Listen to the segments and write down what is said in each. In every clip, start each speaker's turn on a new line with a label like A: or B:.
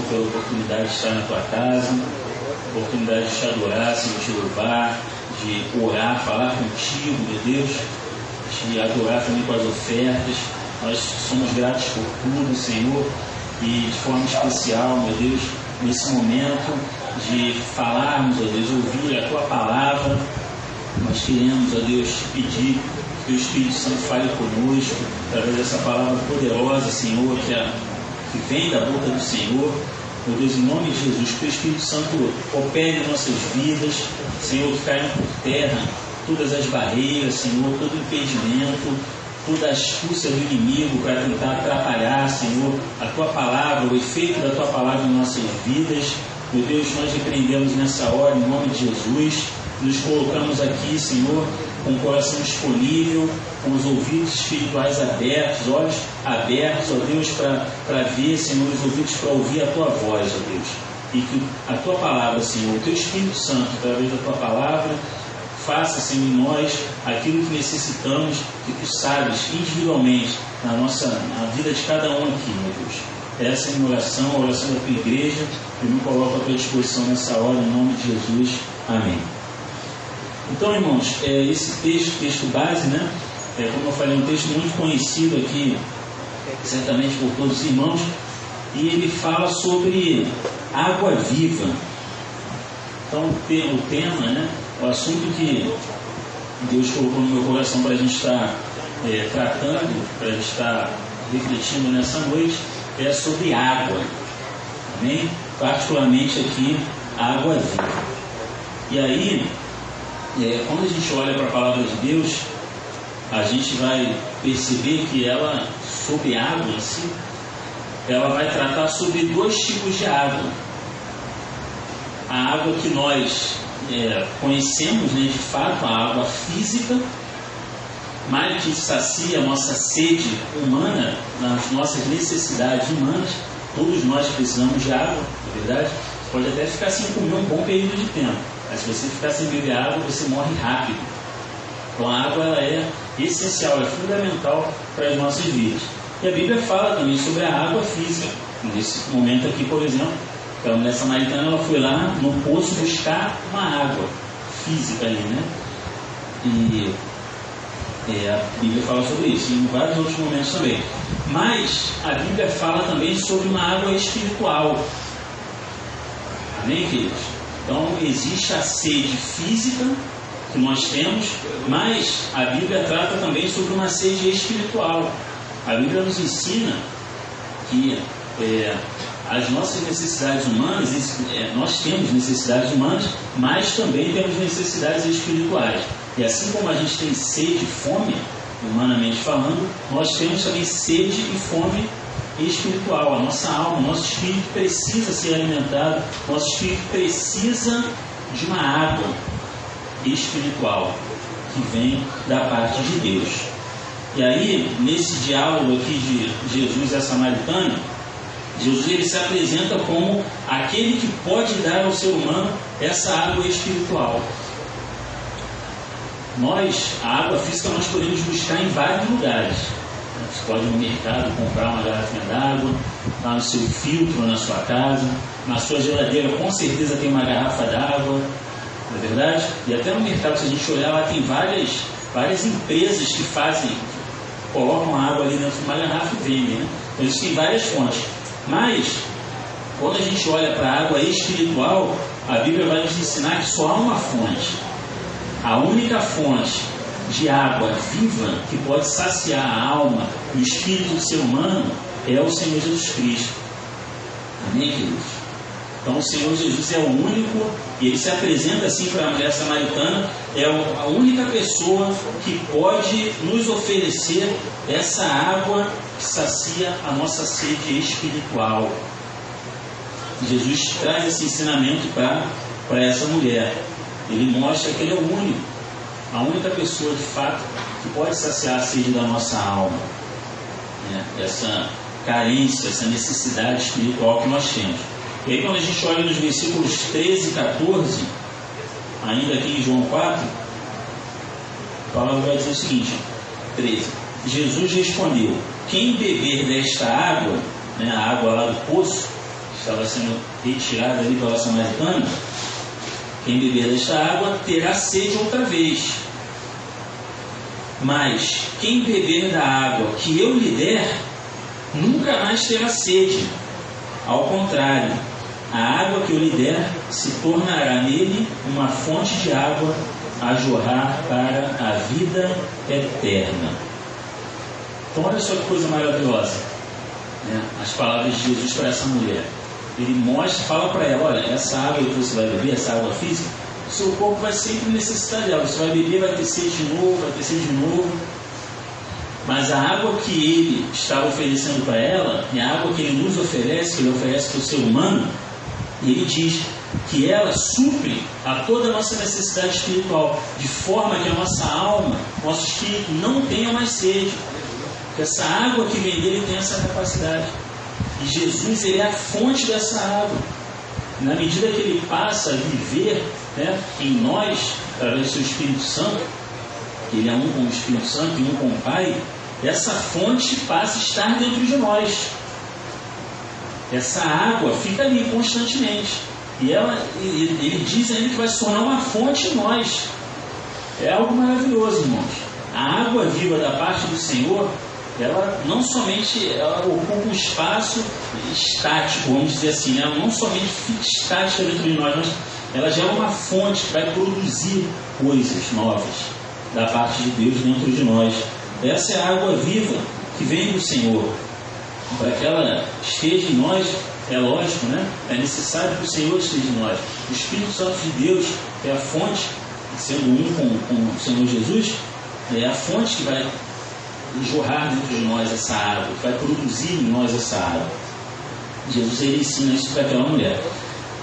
A: pela oportunidade de estar na tua casa, oportunidade de te adorar, Senhor, te louvar, de orar, falar contigo, meu Deus, te adorar também com as ofertas. Nós somos gratos por tudo, Senhor, e de forma especial, meu Deus, nesse momento de falarmos, ó Deus, ouvir a tua palavra, nós queremos, ó Deus, te pedir que o Espírito Santo fale conosco, através dessa palavra poderosa, Senhor, que vem da boca do Senhor. Meu Deus, em nome de Jesus, que o Espírito Santo opere em nossas vidas, Senhor, que caiam por terra todas as barreiras, Senhor, todo impedimento, toda a astúcia do inimigo para tentar atrapalhar, Senhor, a tua palavra, o efeito da tua palavra em nossas vidas. Meu Deus, nós repreendemos nessa hora, em nome de Jesus, nos colocamos aqui, Senhor, com o coração disponível, com os ouvidos espirituais abertos, olhos abertos, ó Deus, para ver, Senhor, os ouvidos para ouvir a tua voz, ó Deus. E que a tua palavra, Senhor, o teu Espírito Santo, através da tua palavra, faça, Senhor, em nós aquilo que necessitamos, que tu sabes individualmente na vida de cada um aqui, meu Deus. Essa é a minha oração, a oração da tua igreja, eu me coloco à tua disposição nessa hora, em nome de Jesus. Amém. Então, irmãos, esse texto base, né? Como eu falei, é um texto muito conhecido aqui, certamente por todos os irmãos, e ele fala sobre água viva. Então, o tema, né? O assunto que Deus colocou no meu coração para a gente estar tratando, para a gente estar refletindo nessa noite, é sobre água. Amém? Particularmente aqui, água viva. E aí, quando a gente olha para a palavra de Deus, a gente vai perceber que ela, sobre água em si, ela vai tratar sobre dois tipos de água. A água que nós conhecemos, né, de fato, a água física, mas que sacia a nossa sede humana, nas nossas necessidades humanas. Todos nós precisamos de água, na verdade. Você pode até ficar sem comer um bom período de tempo, mas se você ficar sem beber água, você morre rápido. Então a água, ela é essencial, é fundamental para as nossas vidas. E a Bíblia fala também sobre a água física. Nesse momento aqui, por exemplo, a mulher samaritana, ela foi lá no poço buscar uma água física ali, né? E a Bíblia fala sobre isso, e em vários outros momentos também. Mas a Bíblia fala também sobre uma água espiritual. Amém, queridos? Então existe a sede física que nós temos, mas a Bíblia trata também sobre uma sede espiritual. A Bíblia nos ensina que as nossas necessidades humanas, nós temos necessidades humanas, mas também temos necessidades espirituais. E assim como a gente tem sede e fome, humanamente falando, nós temos também sede e fome espiritual. A nossa alma, o nosso espírito precisa ser alimentado, nosso espírito precisa de uma água espiritual que vem da parte de Deus. E aí, nesse diálogo aqui de Jesus e a samaritana, Jesus, ele se apresenta como aquele que pode dar ao ser humano essa água espiritual. A água física nós podemos buscar em vários lugares. Você pode ir no mercado comprar uma garrafinha d'água, lá no seu filtro, na sua casa, na sua geladeira com certeza tem uma garrafa d'água, não é verdade? E até no mercado, se a gente olhar, lá tem várias empresas que colocam a água ali dentro de uma garrafa e vendem, né? Então existem várias fontes. Mas, quando a gente olha para a água espiritual, a Bíblia vai nos ensinar que só há uma fonte. A única fonte de água viva que pode saciar a alma, o espírito do ser humano, é o Senhor Jesus Cristo. Amém, queridos? Então o Senhor Jesus é o único, e ele se apresenta assim para a mulher samaritana, é a única pessoa que pode nos oferecer essa água que sacia a nossa sede espiritual. Jesus traz esse ensinamento para essa mulher. Ele mostra que ele é o único, a única pessoa de fato que pode saciar a sede da nossa alma, essa carência, essa necessidade espiritual que nós temos. E aí, quando a gente olha nos versículos 13 e 14, ainda aqui em João 4, a palavra vai dizer o seguinte: 13. Jesus respondeu: quem beber desta água, a água lá do poço, estava sendo retirada ali pela samaritana, quem beber desta água terá sede outra vez. Mas quem beber da água que eu lhe der, nunca mais terá sede. Ao contrário, a água que eu lhe der se tornará nele uma fonte de água a jorrar para a vida eterna. Então olha só que coisa maravilhosa, né? As palavras de Jesus para essa mulher. Ele mostra, fala para ela, olha, essa água que você vai beber, essa água física, o seu corpo vai sempre necessitar dela. Você vai beber, vai ter sede de novo, vai ter sede de novo. Mas a água que ele estava oferecendo para ela, e a água que ele nos oferece, que ele oferece para o ser humano, ele diz que ela supre a toda a nossa necessidade espiritual, de forma que a nossa alma, nosso espírito não tenha mais sede. Porque essa água que vem dele tem essa capacidade. E Jesus, ele é a fonte dessa água. Na medida que ele passa a viver, né, em nós, através do seu Espírito Santo, que ele é um com o Espírito Santo e um com o Pai, essa fonte passa a estar dentro de nós. Essa água fica ali constantemente. E ele diz ainda que vai se tornar uma fonte em nós. É algo maravilhoso, irmãos. A água viva da parte do Senhor, ela não somente ela ocupa um espaço estático, vamos dizer assim, ela não somente fica estática dentro de nós, mas ela já é uma fonte que vai produzir coisas novas da parte de Deus dentro de nós. Essa é a água viva que vem do Senhor. Para que ela esteja em nós, é lógico, né? É necessário que o Senhor esteja em nós. O Espírito Santo de Deus é a fonte, sendo um com o Senhor Jesus, é a fonte que vai jorrar dentro de nós essa água, que vai produzir em nós essa água. Jesus, ele ensina isso para aquela mulher.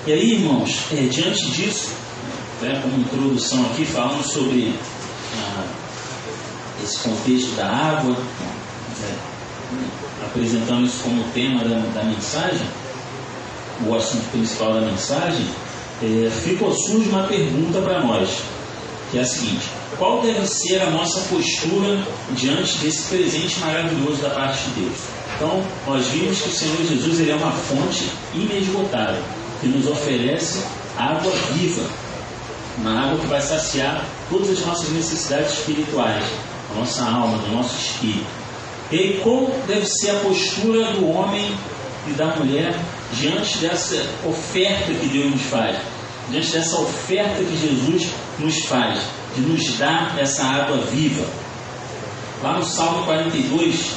A: E aí, irmãos, diante disso, né, como introdução aqui, falando sobre esse contexto da água, apresentando isso como tema da mensagem, o assunto principal da mensagem, surge uma pergunta para nós, que é a seguinte: qual deve ser a nossa postura diante desse presente maravilhoso da parte de Deus? Então, nós vimos que o Senhor Jesus, ele é uma fonte inesgotável, que nos oferece água viva, uma água que vai saciar todas as nossas necessidades espirituais, da nossa alma, do nosso espírito. E qual deve ser a postura do homem e da mulher diante dessa oferta que Deus nos faz, diante dessa oferta que Jesus nos faz, de nos dar essa água viva? Lá no Salmo 42,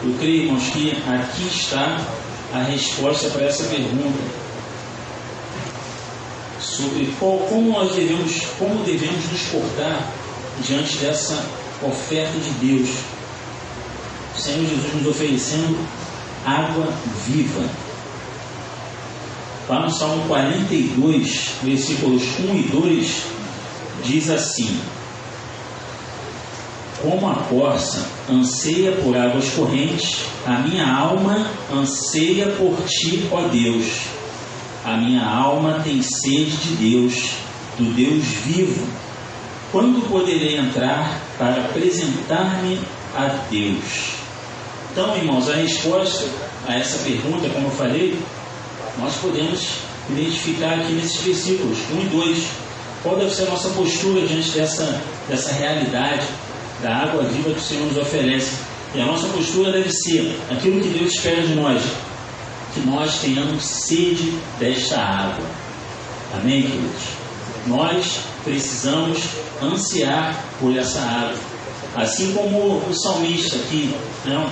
A: eu creio, irmãos, que aqui está a resposta para essa pergunta, sobre como devemos nos portar diante dessa oferta de Deus. O Senhor Jesus nos oferecendo água viva. Lá no Salmo 42, versículos 1 e 2, diz assim: como a corça anseia por águas correntes, a minha alma anseia por ti, ó Deus. A minha alma tem sede de Deus, do Deus vivo. Quando poderei entrar para apresentar-me a Deus? Então, irmãos, a resposta a essa pergunta, como eu falei, nós podemos identificar aqui nesses versículos 1 e 2. Qual deve ser a nossa postura diante dessa realidade da água viva que o Senhor nos oferece? E a nossa postura deve ser aquilo que Deus espera de nós, que nós tenhamos sede desta água. Amém, queridos? Nós precisamos ansiar por essa água. Assim como o salmista aqui, né,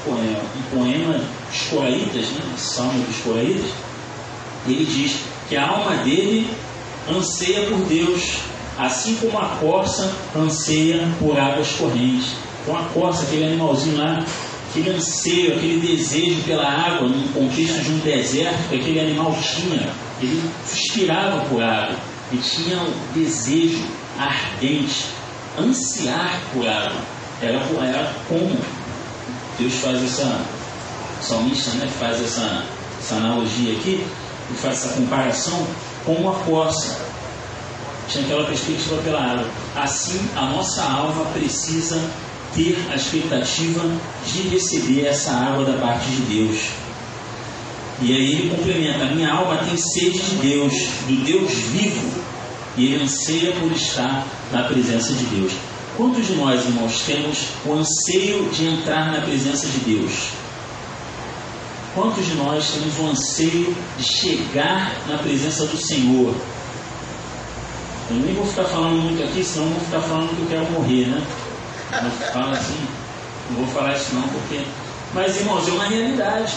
A: um poema dos Coraitas, né, Salmo dos Coraitas, ele diz que a alma dele anseia por Deus, assim como a corça anseia por águas correntes. Então a corça, aquele animalzinho lá, aquele anseio, aquele desejo pela água, no contexto de um deserto que aquele animal tinha, ele suspirava por água, ele tinha um desejo ardente, ansiar por água. Era como Deus faz o salmista, né, faz essa analogia aqui, e faz essa comparação com a corça. Tinha aquela perspectiva pela água. Assim, a nossa alma precisa ter a expectativa de receber essa água da parte de Deus. E aí ele complementa: a minha alma tem sede de Deus, do Deus vivo, e ele anseia por estar na presença de Deus. Quantos de nós, irmãos, temos o anseio de entrar na presença de Deus? Quantos de nós temos o anseio de chegar na presença do Senhor? Eu nem vou ficar falando muito aqui, senão eu vou ficar falando que eu quero morrer, né? Eu falo assim, não vou falar isso não, porque... Mas, irmãos, é uma realidade.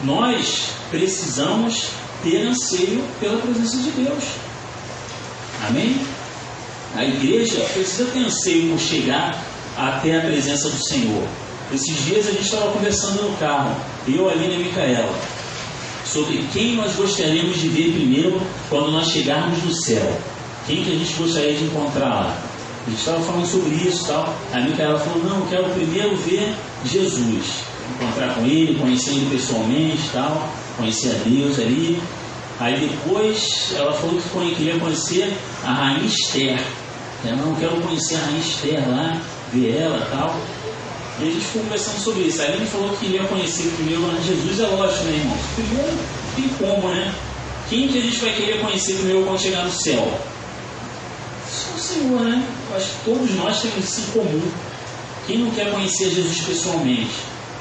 A: Nós precisamos ter anseio pela presença de Deus. Amém? A igreja precisa ter anseio por chegar até a presença do Senhor. Esses dias a gente estava conversando no carro, eu, Aline e a Micaela, sobre quem nós gostaríamos de ver primeiro quando nós chegarmos no céu. Quem que a gente gostaria de encontrar lá? A gente estava falando sobre isso e tal. A Micaela falou: não, eu quero primeiro ver Jesus, encontrar com Ele, conhecer Ele pessoalmente e tal, conhecer a Deus ali. Aí depois ela falou que queria conhecer a Rainha Esther. Eu não quero conhecer a Rainha Esther lá, ver ela e tal. E a gente ficou conversando sobre isso. A Aline falou que queria conhecer primeiro Jesus, é lógico, né, irmão? Primeiro, tem como, né? Quem que a gente vai querer conhecer primeiro quando chegar no céu? Só o Senhor, né? Eu acho que todos nós temos isso em comum. Quem não quer conhecer Jesus pessoalmente?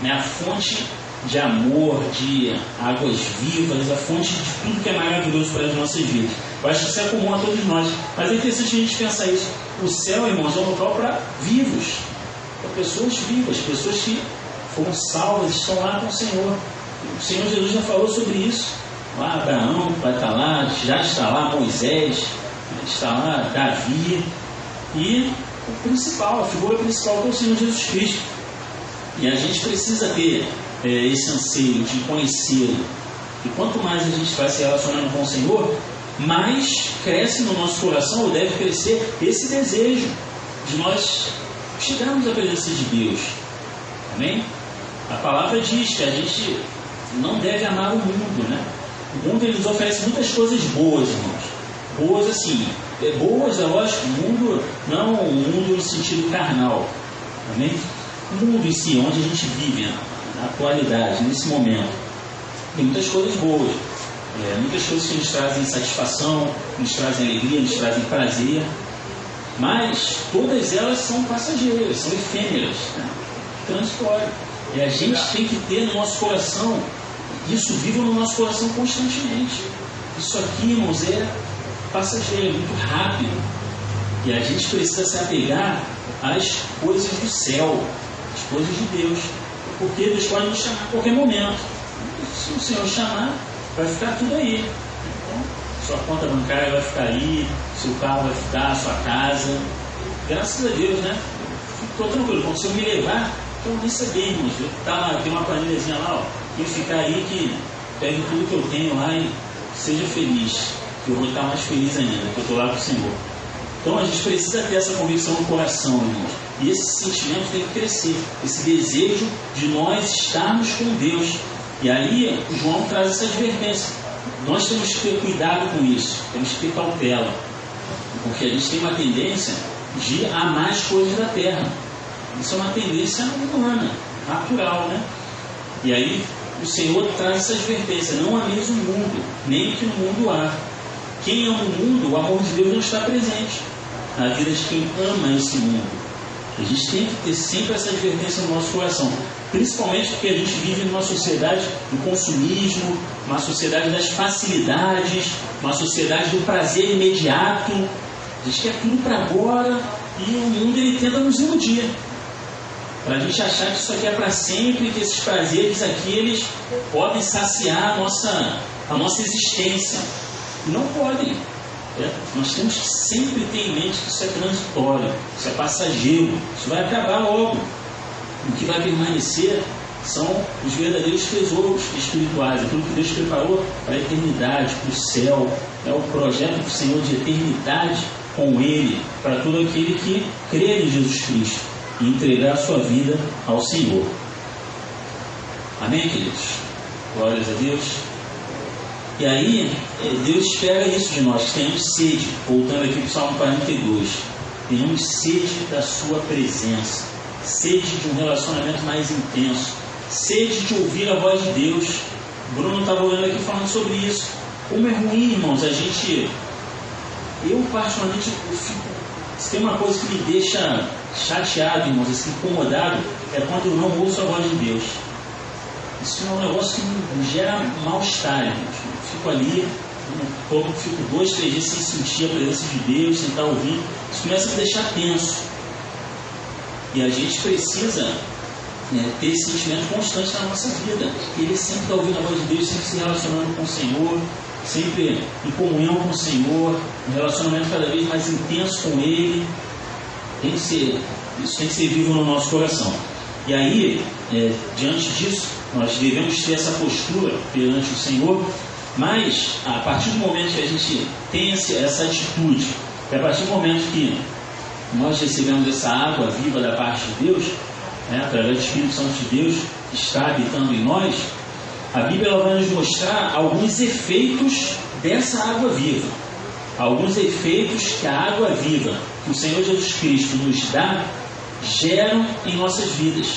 A: Né? A fonte de amor, de águas vivas, a fonte de tudo que é maravilhoso para as nossas vidas. Eu acho que isso é comum a todos nós. Mas é interessante a gente pensar isso. O céu, irmãos, é um local para vivos, para pessoas vivas, pessoas que foram salvas, estão lá com o Senhor. O Senhor Jesus já falou sobre isso. Lá Abraão vai estar lá, já está lá Moisés, está lá Davi, e o principal, a figura principal, que é o Senhor Jesus Cristo. E a gente precisa ter esse anseio de conhecê-lo. E quanto mais a gente vai se relacionando com o Senhor, mais cresce no nosso coração, ou deve crescer, esse desejo de nós chegarmos à presença de Deus. Amém? A palavra diz que a gente não deve amar o mundo, né? O mundo, ele nos oferece muitas coisas boas, irmãos. Boas assim, boas, é lógico, o mundo, não o mundo no sentido carnal. Amém? O mundo em si, onde a gente vive, na atualidade, nesse momento, tem muitas coisas boas. Muitas coisas que nos trazem satisfação, nos trazem alegria, nos trazem prazer. Mas todas elas são passageiras, são efêmeras, né? Transitórias. E a gente tem que ter no nosso coração, isso vivo no nosso coração constantemente. Isso aqui, irmãos, é passageiro, é muito rápido. E a gente precisa se apegar às coisas do céu, às coisas de Deus. Porque Deus pode nos chamar a qualquer momento. Se o Senhor chamar, vai ficar tudo aí. Então, sua conta bancária vai ficar aí, seu carro vai ficar, sua casa. Graças a Deus, né? Estou tranquilo. Quando o Senhor me levar, eu nem saber, irmãos. Tem uma planilhazinha lá, ó. E ficar aí que pegue tudo que eu tenho lá e seja feliz. Que eu vou estar mais feliz ainda, que eu estou lá com o Senhor. Então a gente precisa ter essa convicção no coração, irmãos. E esse sentimento tem que crescer. Esse desejo de nós estarmos com Deus. E aí João traz essa advertência. Nós temos que ter cuidado com isso. Temos que ter cautela. Porque a gente tem uma tendência de amar as coisas da terra. Isso é uma tendência humana, natural, né? E aí o Senhor traz essa advertência: não ameis o mundo, nem o que no mundo há. Quem ama o mundo, o amor de Deus não está presente na vida de quem ama esse mundo. A gente tem que ter sempre essa advertência no nosso coração, principalmente porque a gente vive numa sociedade do consumismo, uma sociedade das facilidades, uma sociedade do prazer imediato. A gente quer tudo para agora e o mundo, ele tenta nos iludir, para a gente achar que isso aqui é para sempre, que esses prazeres aqui, eles podem saciar a nossa existência. Não podem. Nós temos que sempre ter em mente que isso é transitório, isso é passageiro, isso vai acabar logo. O que vai permanecer são os verdadeiros tesouros espirituais, aquilo que Deus preparou para a eternidade, para o céu. É o projeto do Senhor de eternidade com Ele, para todo aquele que crê em Jesus Cristo e entregar a sua vida ao Senhor. Amém, queridos? Glórias a Deus. E aí, Deus espera isso de nós, que tenhamos sede. Voltando aqui para o Salmo 42. Tenhamos sede da sua presença, sede de um relacionamento mais intenso, sede de ouvir a voz de Deus. Bruno estava olhando aqui falando sobre isso. Como é ruim, irmãos, eu particularmente, se tem uma coisa que me deixa chateado, irmãos, assim, incomodado, é quando eu não ouço a voz de Deus. Isso é um negócio que me gera mal-estar, irmãos. Eu fico ali, fico 2, 3 dias sem sentir a presença de Deus, sem estar ouvindo. Isso começa a me deixar tenso. E a gente precisa ter esse sentimento constante na nossa vida. Ele sempre está ouvindo a voz de Deus, sempre se relacionando com o Senhor, sempre em comunhão com o Senhor, um relacionamento cada vez mais intenso com Ele. Isso tem que ser vivo no nosso coração. E aí, diante disso, nós devemos ter essa postura perante o Senhor, mas a partir do momento que a gente tem essa atitude, a partir do momento que nós recebemos essa água viva da parte de Deus, através do Espírito Santo de Deus que está habitando em nós, a Bíblia vai nos mostrar alguns efeitos dessa água viva. Alguns efeitos que a água viva que o Senhor Jesus Cristo nos dá geram em nossas vidas.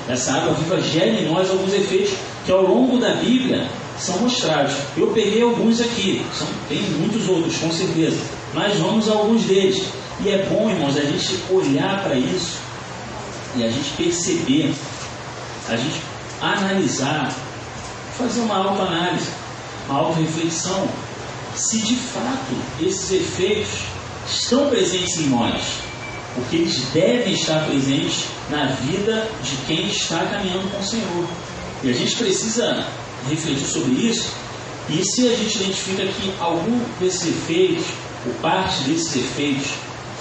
A: Essa água viva gera em nós alguns efeitos que ao longo da Bíblia são mostrados. Eu peguei alguns aqui, tem muitos outros com certeza, mas vamos a alguns deles. E é bom, irmãos, a gente olhar para isso e a gente perceber, a gente analisar, fazer uma autoanálise, uma autorreflexão, se de fato esses efeitos estão presentes em nós, porque eles devem estar presentes na vida de quem está caminhando com o Senhor. E a gente precisa refletir sobre isso, e se a gente identifica que algum desses efeitos, ou parte desses efeitos,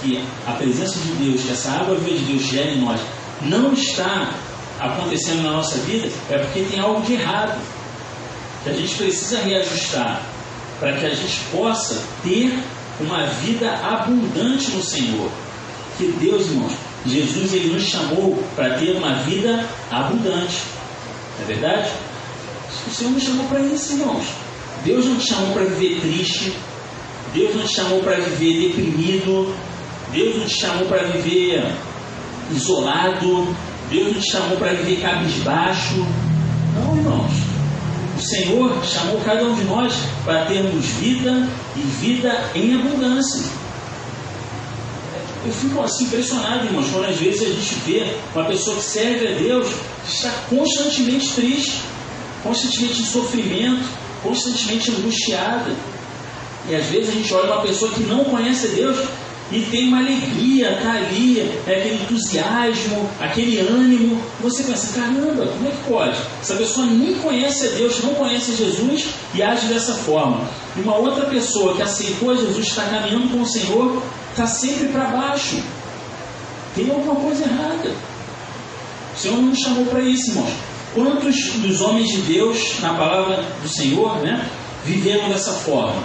A: que a presença de Deus, que essa água viva de Deus gera em nós, não está acontecendo na nossa vida, é porque tem algo de errado, que a gente precisa reajustar, para que a gente possa ter uma vida abundante no Senhor. Que Deus, irmãos, Jesus, Ele nos chamou para ter uma vida abundante. Não é verdade? O Senhor nos chamou para isso, irmãos. Deus não te chamou para viver triste. Deus não te chamou para viver deprimido. Deus não te chamou para viver isolado. Deus não te chamou para viver cabisbaixo. Não, irmãos. O Senhor chamou cada um de nós para termos vida e vida em abundância. Eu fico assim impressionado, irmãos, quando às vezes a gente vê uma pessoa que serve a Deus que está constantemente triste, constantemente em sofrimento, constantemente angustiada. E às vezes a gente olha uma pessoa que não conhece a Deus e tem uma alegria, está ali, aquele entusiasmo, aquele ânimo. Você pensa, caramba, como é que pode? Essa pessoa nem conhece a Deus, não conhece Jesus e age dessa forma. E uma outra pessoa que aceitou a Jesus, está caminhando com o Senhor, está sempre para baixo. Tem alguma coisa errada. O Senhor não nos chamou para isso, irmãos. Quantos dos homens de Deus, na palavra do Senhor, viveram dessa forma?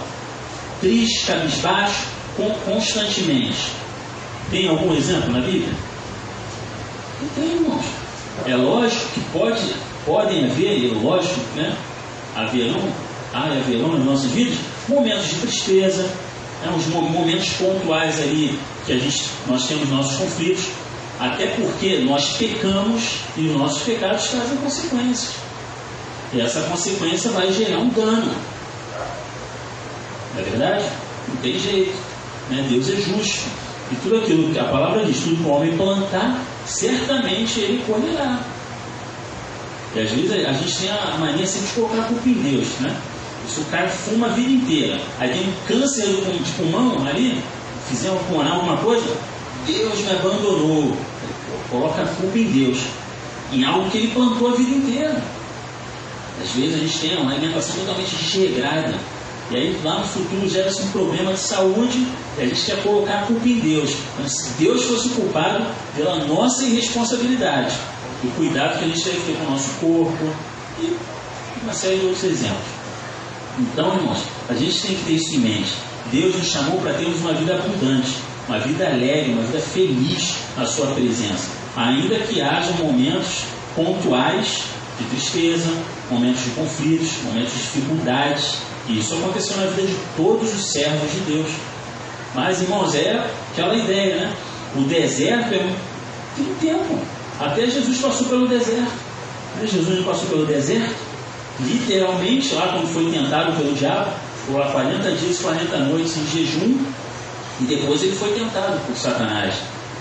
A: Triste, cabisbaixo, constantemente. Tem algum exemplo na Bíblia? Não tem, irmãos. É lógico que podem haver, lógico, haverão nas nossas vidas momentos de tristeza, uns momentos pontuais ali que nós temos nossos conflitos, até porque nós pecamos e os nossos pecados trazem consequências. E essa consequência vai gerar um dano. Não é verdade? Não tem jeito. Deus é justo. E tudo aquilo que a palavra diz, tudo que o homem plantar, certamente ele colherá. E às vezes a gente tem a mania sempre de colocar a culpa em Deus, Se o cara fuma a vida inteira, aí tem um câncer de pulmão ali, fizeram pulmonar alguma coisa, Deus me abandonou. Coloca a culpa em Deus, em algo que ele plantou a vida inteira. Às vezes a gente tem uma alimentação totalmente desregrada, e aí lá no futuro gera-se um problema de saúde, e a gente quer colocar a culpa em Deus. Mas se Deus fosse o culpado pela nossa irresponsabilidade, o cuidado que a gente deve ter com o nosso corpo, e uma série de outros exemplos. Então, irmãos, a gente tem que ter isso em mente. Deus nos chamou para termos uma vida abundante, uma vida alegre, uma vida feliz na sua presença. Ainda que haja momentos pontuais de tristeza, momentos de conflitos, momentos de dificuldades. E isso aconteceu na vida de todos os servos de Deus. Mas, irmãos, é aquela ideia, O deserto tem um tempo. Até Jesus passou pelo deserto. Jesus não passou pelo deserto? Literalmente, lá quando foi tentado pelo diabo, ficou lá 40 dias e 40 noites em jejum, e depois ele foi tentado por Satanás.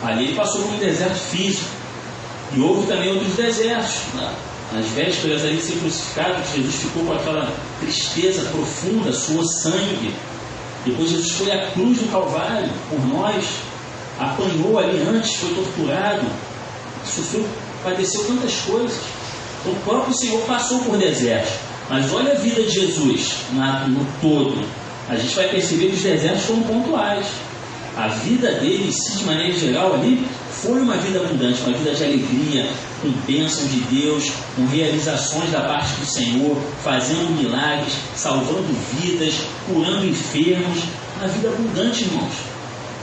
A: Ali ele passou por um deserto físico. E houve também outros desertos. Nas vésperas ali de ser crucificado, Jesus ficou com aquela tristeza profunda, suou sangue. Depois Jesus foi à cruz do Calvário por nós, apanhou ali antes, foi torturado, sofreu, padeceu tantas coisas. Então, o próprio Senhor passou por desertos. Mas olha a vida de Jesus no todo. A gente vai perceber que os desertos foram pontuais. A vida dele, de maneira geral, ali foi uma vida abundante, uma vida de alegria, com bênção de Deus, com realizações da parte do Senhor, fazendo milagres, salvando vidas, curando enfermos. Uma vida abundante, irmãos.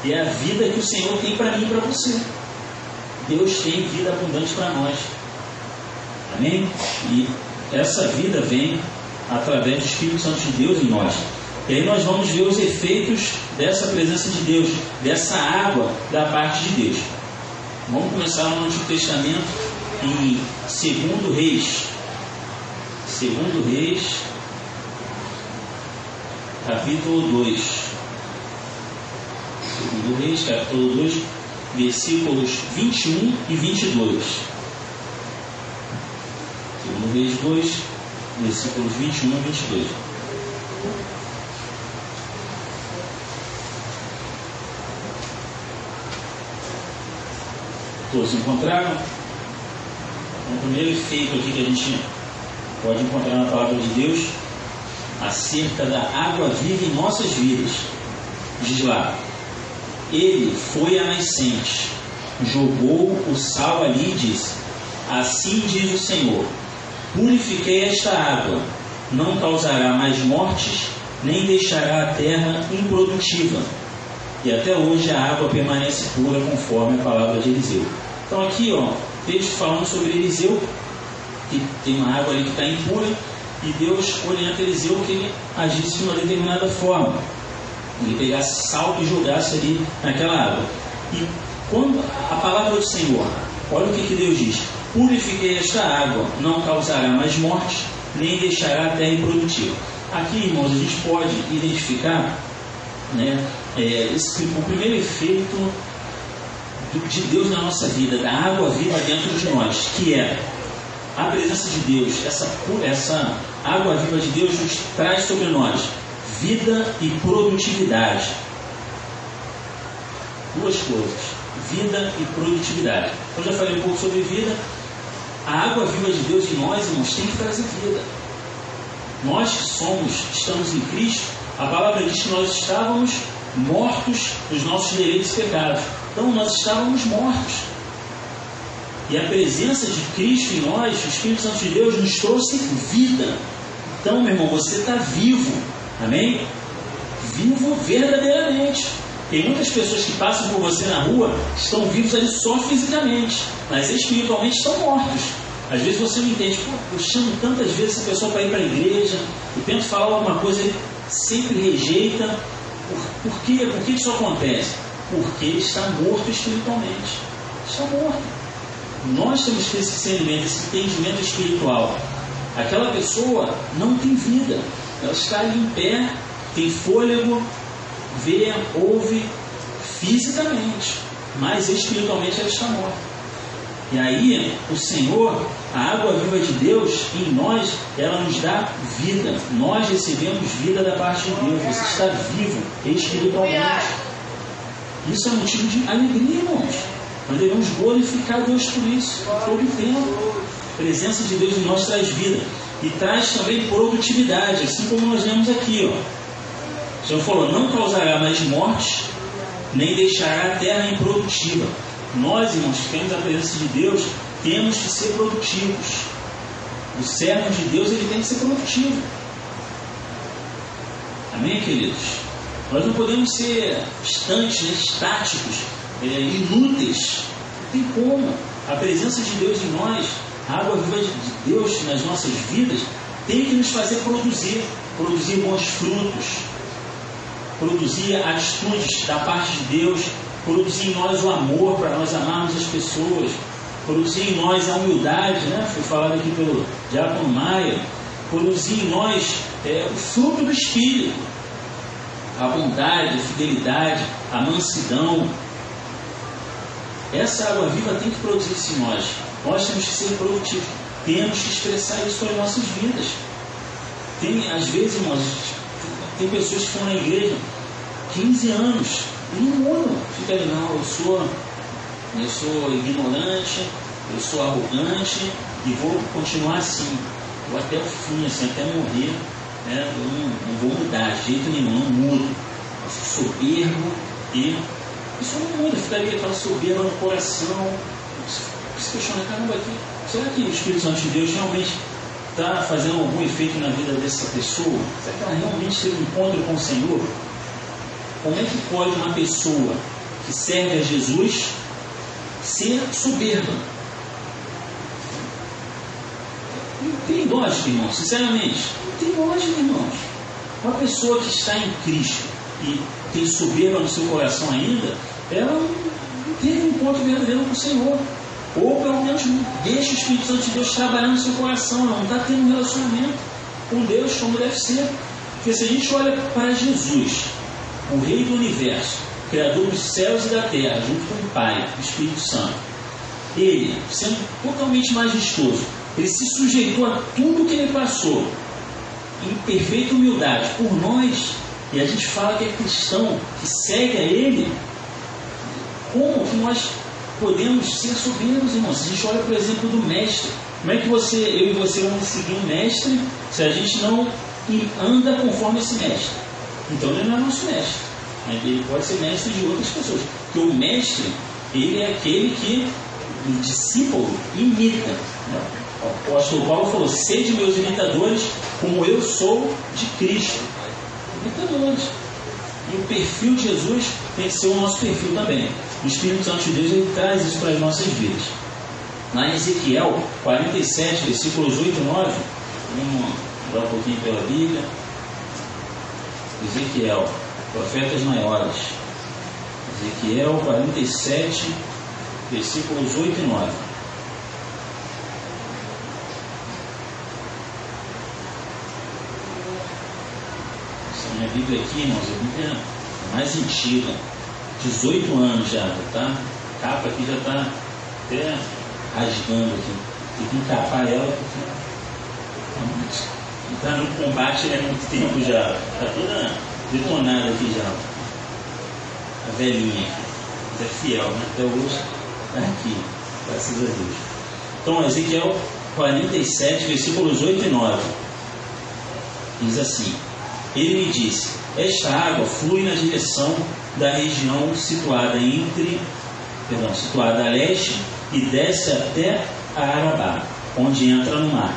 A: E é a vida que o Senhor tem para mim e para você. Deus tem vida abundante para nós. Amém? E essa vida vem através do Espírito Santo de Deus em nós. E aí nós vamos ver os efeitos dessa presença de Deus, dessa água da parte de Deus. Vamos começar no Antigo Testamento, em 2 Reis. 2 Reis, capítulo 2. 2 Reis, capítulo 2, versículos 21 e 22. 2 Reis 2, versículos 21 e 22. Todos encontraram? O primeiro efeito aqui que a gente pode encontrar na palavra de Deus acerca da água viva em nossas vidas. Diz lá: ele foi à nascente, jogou o sal ali e disse: assim diz o Senhor, purifiquei esta água, não causará mais mortes, nem deixará a terra improdutiva. E até hoje a água permanece pura, conforme a palavra de Eliseu. Então aqui, texto falando sobre Eliseu, que tem uma água ali que está impura, e Deus orienta Eliseu que ele agisse de uma determinada forma. Ele pegasse sal e jogasse ali naquela água. E quando a palavra do Senhor, olha o que Deus diz: purifiquei esta água, não causará mais morte, nem deixará a terra improdutiva. Aqui, irmãos, a gente pode identificar, né, o primeiro efeito de Deus na nossa vida, da água viva dentro de nós, que é a presença de Deus. Essa água viva de Deus nos traz sobre nós vida e produtividade. Duas coisas: vida e produtividade. Eu já falei um pouco sobre vida. A água viva de Deus em nós, irmãos, tem que trazer vida. Nós que estamos em Cristo, a palavra diz que nós estávamos mortos nos nossos delitos e pecados. Então nós estávamos mortos. E a presença de Cristo em nós, o Espírito Santo de Deus, nos trouxe vida. Então, meu irmão, você está vivo. Amém? Vivo verdadeiramente. Tem muitas pessoas que passam por você na rua, estão vivos ali só fisicamente, mas espiritualmente estão mortos. Às vezes você não entende. Eu chamo tantas vezes essa pessoa para ir para a igreja, eu tento falar alguma coisa, ele sempre rejeita. Por quê? Por que isso acontece? Porque ele está morto espiritualmente. Está morto. Nós temos que ter esse discernimento, esse entendimento espiritual. Aquela pessoa não tem vida. Ela está ali em pé, tem fôlego, vê, ouve fisicamente, mas espiritualmente ela está morta. E aí, o Senhor, a água viva de Deus em nós, ela nos dá vida. Nós recebemos vida da parte de Deus. Você está vivo espiritualmente. Isso é motivo de alegria, irmãos. Nós devemos glorificar Deus por isso, todo o tempo. A presença de Deus em nós traz vida. E traz também produtividade, assim como nós vemos aqui. O Senhor falou: não causará mais morte, nem deixará a terra improdutiva. Nós, irmãos, que temos a presença de Deus, temos que ser produtivos. O servo de Deus, ele tem que ser produtivo. Amém, queridos? Nós não podemos ser estantes, estáticos, inúteis. Não tem como. A presença de Deus em nós, a água viva de Deus nas nossas vidas, tem que nos fazer produzir bons frutos, produzir atitudes da parte de Deus, produzir em nós o amor para nós amarmos as pessoas, produzir em nós a humildade, né? Foi falado aqui pelo Diácono Maia, produzir em nós o fruto do Espírito, a bondade, a fidelidade, a mansidão. Essa água viva tem que produzir isso em nós. Nós temos que ser produtivos, temos que expressar isso para as nossas vidas. Às vezes, irmãos, tem pessoas que estão na igreja 15 anos e não mudam. Fica ali, não, eu sou ignorante, eu sou arrogante e vou continuar assim, vou até o fim, assim, até morrer, né? Eu não vou mudar de jeito nenhum, não mudo. Eu sou soberbo e isso não muda, ficaria aquela soberba no coração. Se questiona, caramba, será que o Espírito Santo de Deus realmente está fazendo algum efeito na vida dessa pessoa? Será que ela realmente teve um encontro com o Senhor? Como é que pode uma pessoa que serve a Jesus ser soberba? Não tem lógica, irmãos, sinceramente. Não tem lógica, irmãos. Uma pessoa que está em Cristo e tem soberba no seu coração ainda, ela não teve um encontro verdadeiro com o Senhor. Ou pelo menos deixa o Espírito Santo de Deus trabalhar no seu coração. Ela não está tendo um relacionamento com Deus como deve ser. Porque se a gente olha para Jesus, o Rei do Universo, Criador dos céus e da terra, junto com o Pai, o Espírito Santo, ele, sendo totalmente majestoso, ele se sujeitou a tudo que ele passou, em perfeita humildade, por nós. E a gente fala que é cristão, que segue a ele. Como que nós podemos ser soberbos, irmãos? Se a gente olha, por exemplo, do mestre, como é que eu e você vamos seguir um mestre se a gente não anda conforme esse mestre? Então ele não é nosso mestre, ele pode ser mestre de outras pessoas, porque o mestre, ele é aquele que o discípulo imita, né? O apóstolo Paulo falou: sede meus imitadores como eu sou de Cristo. Imitadores. E o perfil de Jesus tem que ser o nosso perfil também. O Espírito Santo de Deus, ele traz isso para as nossas vidas. Lá em Ezequiel 47, versículos 8 e 9, vamos andar um pouquinho pela Bíblia. Ezequiel, profetas maiores. Ezequiel 47, versículos 8 e 9. Essa minha Bíblia aqui, irmãos, a Bíblia é mais antiga. 18 anos já, tá? A capa aqui já está até rasgando aqui. Tem que encapar ela porque está no combate há muito tempo já. Está toda detonada aqui já. A velhinha aqui. Mas é fiel, né? Até hoje está aqui. Graças a Deus. Então, Ezequiel 47, versículos 8 e 9. Diz assim: ele me disse: esta água flui na direção da região situada a leste e desce até a Arabá, onde entra no mar.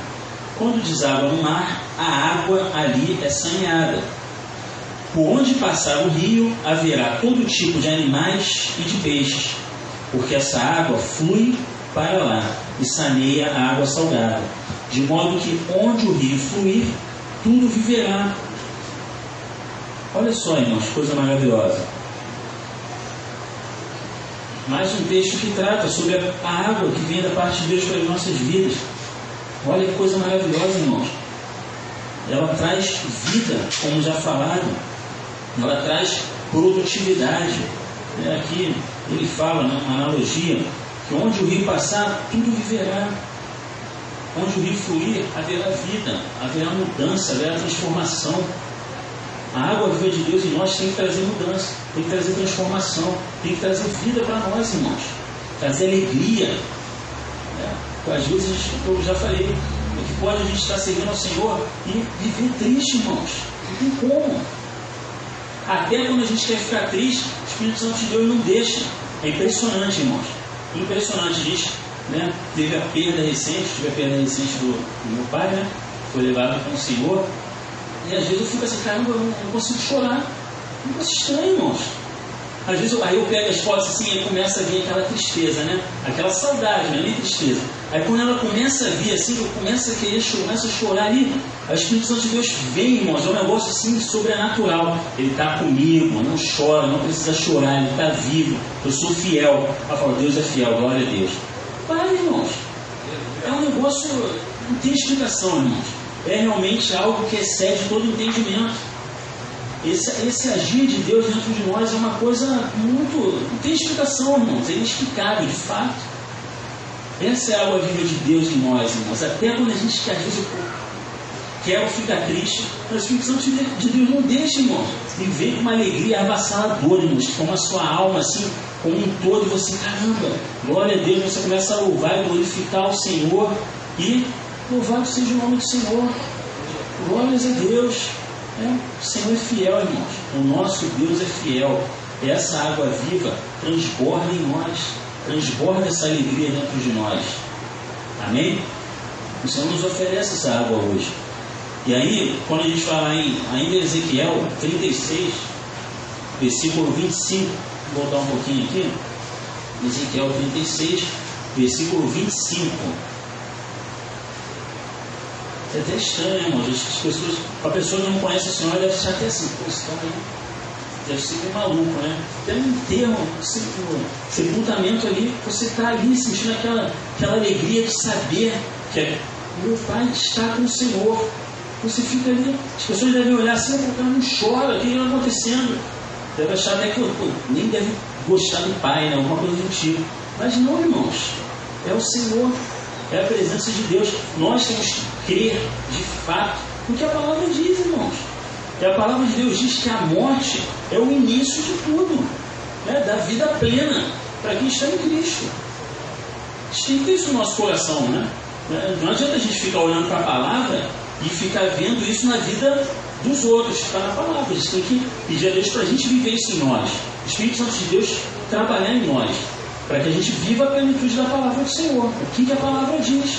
A: Quando deságua no mar, a água ali é saneada. Por onde passar o rio, haverá todo tipo de animais e de peixes, porque essa água flui para lá e saneia a água salgada, de modo que onde o rio fluir, tudo viverá. Olha só, irmãos, coisa maravilhosa. Mais um texto que trata sobre a água que vem da parte de Deus para as nossas vidas. Olha que coisa maravilhosa, irmãos. Ela traz vida, como já falado. Ela traz produtividade. Aqui ele fala, né, uma analogia, que onde o rio passar, tudo viverá. Onde o rio fluir, haverá vida, haverá mudança, haverá transformação. A água viva de Deus em nós tem que trazer mudança, tem que trazer transformação, tem que trazer vida para nós, irmãos. Trazer alegria. Às vezes, eu já falei, que pode a gente estar servindo ao Senhor e viver triste, irmãos. Não tem como. Até quando a gente quer ficar triste, o Espírito Santo de Deus não deixa. É impressionante, irmãos. Impressionante. A gente, né, teve a perda recente, do meu pai, né? Foi levado com o Senhor. E às vezes eu fico assim, caramba, eu não consigo chorar. É um negócio estranho, irmãos. Às vezes aí eu pego as fotos assim e começa a vir aquela tristeza, né? Aquela saudade, não é nem tristeza. Aí quando ela começa a vir assim, eu começo a querer chorar, começo a chorar ali, o Espírito Santo de Deus vem, irmãos, é um negócio assim sobrenatural. Ele está comigo, não chora, não precisa chorar, ele está vivo, eu sou fiel. Ela fala, Deus é fiel, glória a Deus. Vai, irmãos. É um negócio, não tem explicação, irmãos. É realmente algo que excede todo entendimento. Esse agir de Deus dentro de nós é uma coisa muito... Não tem explicação, irmãos. É inexplicável, de fato. Essa é a água viva de Deus em nós, irmãos. Até quando a gente, às vezes, quer ou fica triste, mas o Espírito Santo de Deus não deixa, irmãos. E vem com uma alegria avassaladora, irmãos, que toma a sua alma, assim, como um todo, e você, caramba, glória a Deus, você começa a louvar e glorificar o Senhor, e louvado seja o nome do Senhor. Glórias a Deus. O Senhor é fiel, irmãos. O nosso Deus é fiel. Essa água viva transborda em nós, transborda essa alegria dentro de nós. Amém? O Senhor nos oferece essa água hoje. E aí, quando a gente fala ainda em Ezequiel 36, versículo 25, vou voltar um pouquinho aqui, Ezequiel 36, versículo 25. É até estranho, irmão. As pessoas, a pessoa que não conhece o Senhor deve achar até assim, pô, esse cara aí deve ser meio maluco, né? Tem um enterro, sepultamento ali, você está ali sentindo aquela alegria de saber que meu Pai está com o Senhor. Você fica ali, as pessoas devem olhar assim, o cara não chora, o que está acontecendo? Deve achar até que nem deve gostar do Pai, né? Alguma coisa do tipo. Mas não, irmãos, é o Senhor, é a presença de Deus. Nós temos que crer de fato no que a palavra diz, irmãos. E a palavra de Deus diz que a morte é o início de tudo, né? Da vida plena para quem está em Cristo. A gente tem que ter isso no nosso coração, né? Não adianta a gente ficar olhando para a palavra e ficar vendo isso na vida dos outros, que está na palavra. A gente tem que pedir a Deus para a gente viver isso em nós. O Espírito Santo de Deus trabalhar em nós, para que a gente viva a plenitude da palavra do Senhor. O que a palavra diz?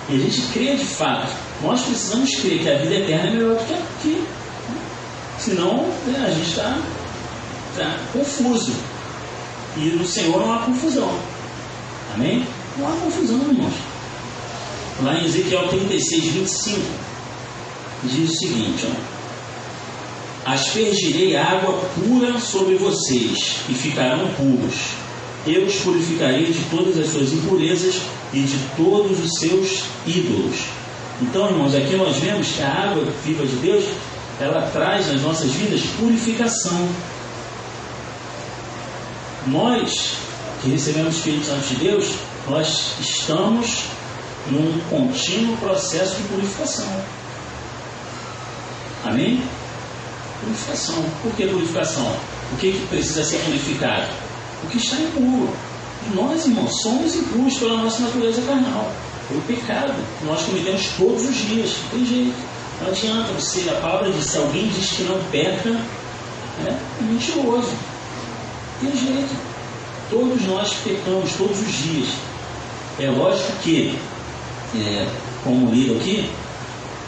A: E a gente crê de fato. Nós precisamos crer que a vida eterna é melhor do que aqui. Senão, a gente está confuso. E no Senhor não há confusão. Amém? Não há confusão, irmãos. Lá em Ezequiel 36, 25, diz o seguinte, aspergirei água pura sobre vocês e ficarão puros. Eu os purificarei de todas as suas impurezas e de todos os seus ídolos. Então, irmãos, aqui nós vemos que a água viva de Deus, ela traz nas nossas vidas purificação. Nós, que recebemos o Espírito Santo de Deus, nós estamos num contínuo processo de purificação. Amém? Purificação. Por que purificação? O que precisa ser purificado? O que está impuro. E nós, irmãos, somos impuros pela nossa natureza carnal, pelo pecado que nós cometemos todos os dias. Não tem jeito. Não adianta você, a palavra diz, se alguém diz que não peca, é mentiroso. Não tem jeito. Todos nós pecamos todos os dias. É lógico que, como lido aqui,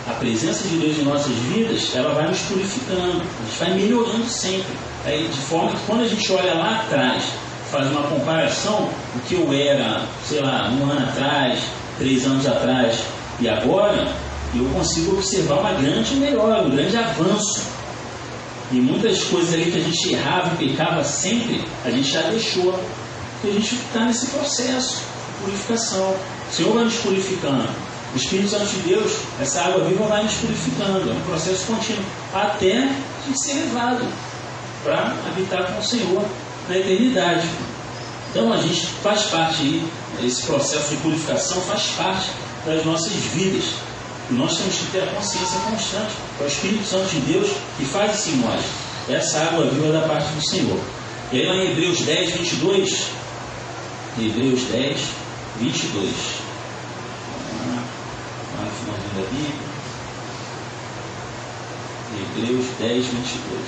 A: a presença de Deus em nossas vidas, ela vai nos purificando, a gente vai melhorando sempre. Aí, de forma que quando a gente olha lá atrás, faz uma comparação do que eu era, sei lá, 1 ano atrás, 3 anos atrás e agora, eu consigo observar uma grande melhora, um grande avanço. E muitas coisas ali que a gente errava e pecava sempre, a gente já deixou. Porque a gente está nesse processo de purificação. O Senhor vai nos purificando. O Espírito Santo de Deus, essa água viva vai nos purificando. É um processo contínuo. Até a gente ser levado para habitar com o Senhor na eternidade. Então a gente faz parte aí, esse processo de purificação faz parte das nossas vidas. E nós temos que ter a consciência constante. É o Espírito Santo de Deus que faz isso em nós. Essa água viva da parte do Senhor. E aí lá em Hebreus 10, 22. Hebreus 10, 22. Lá no finalzinho da Bíblia. Hebreus 10, 22.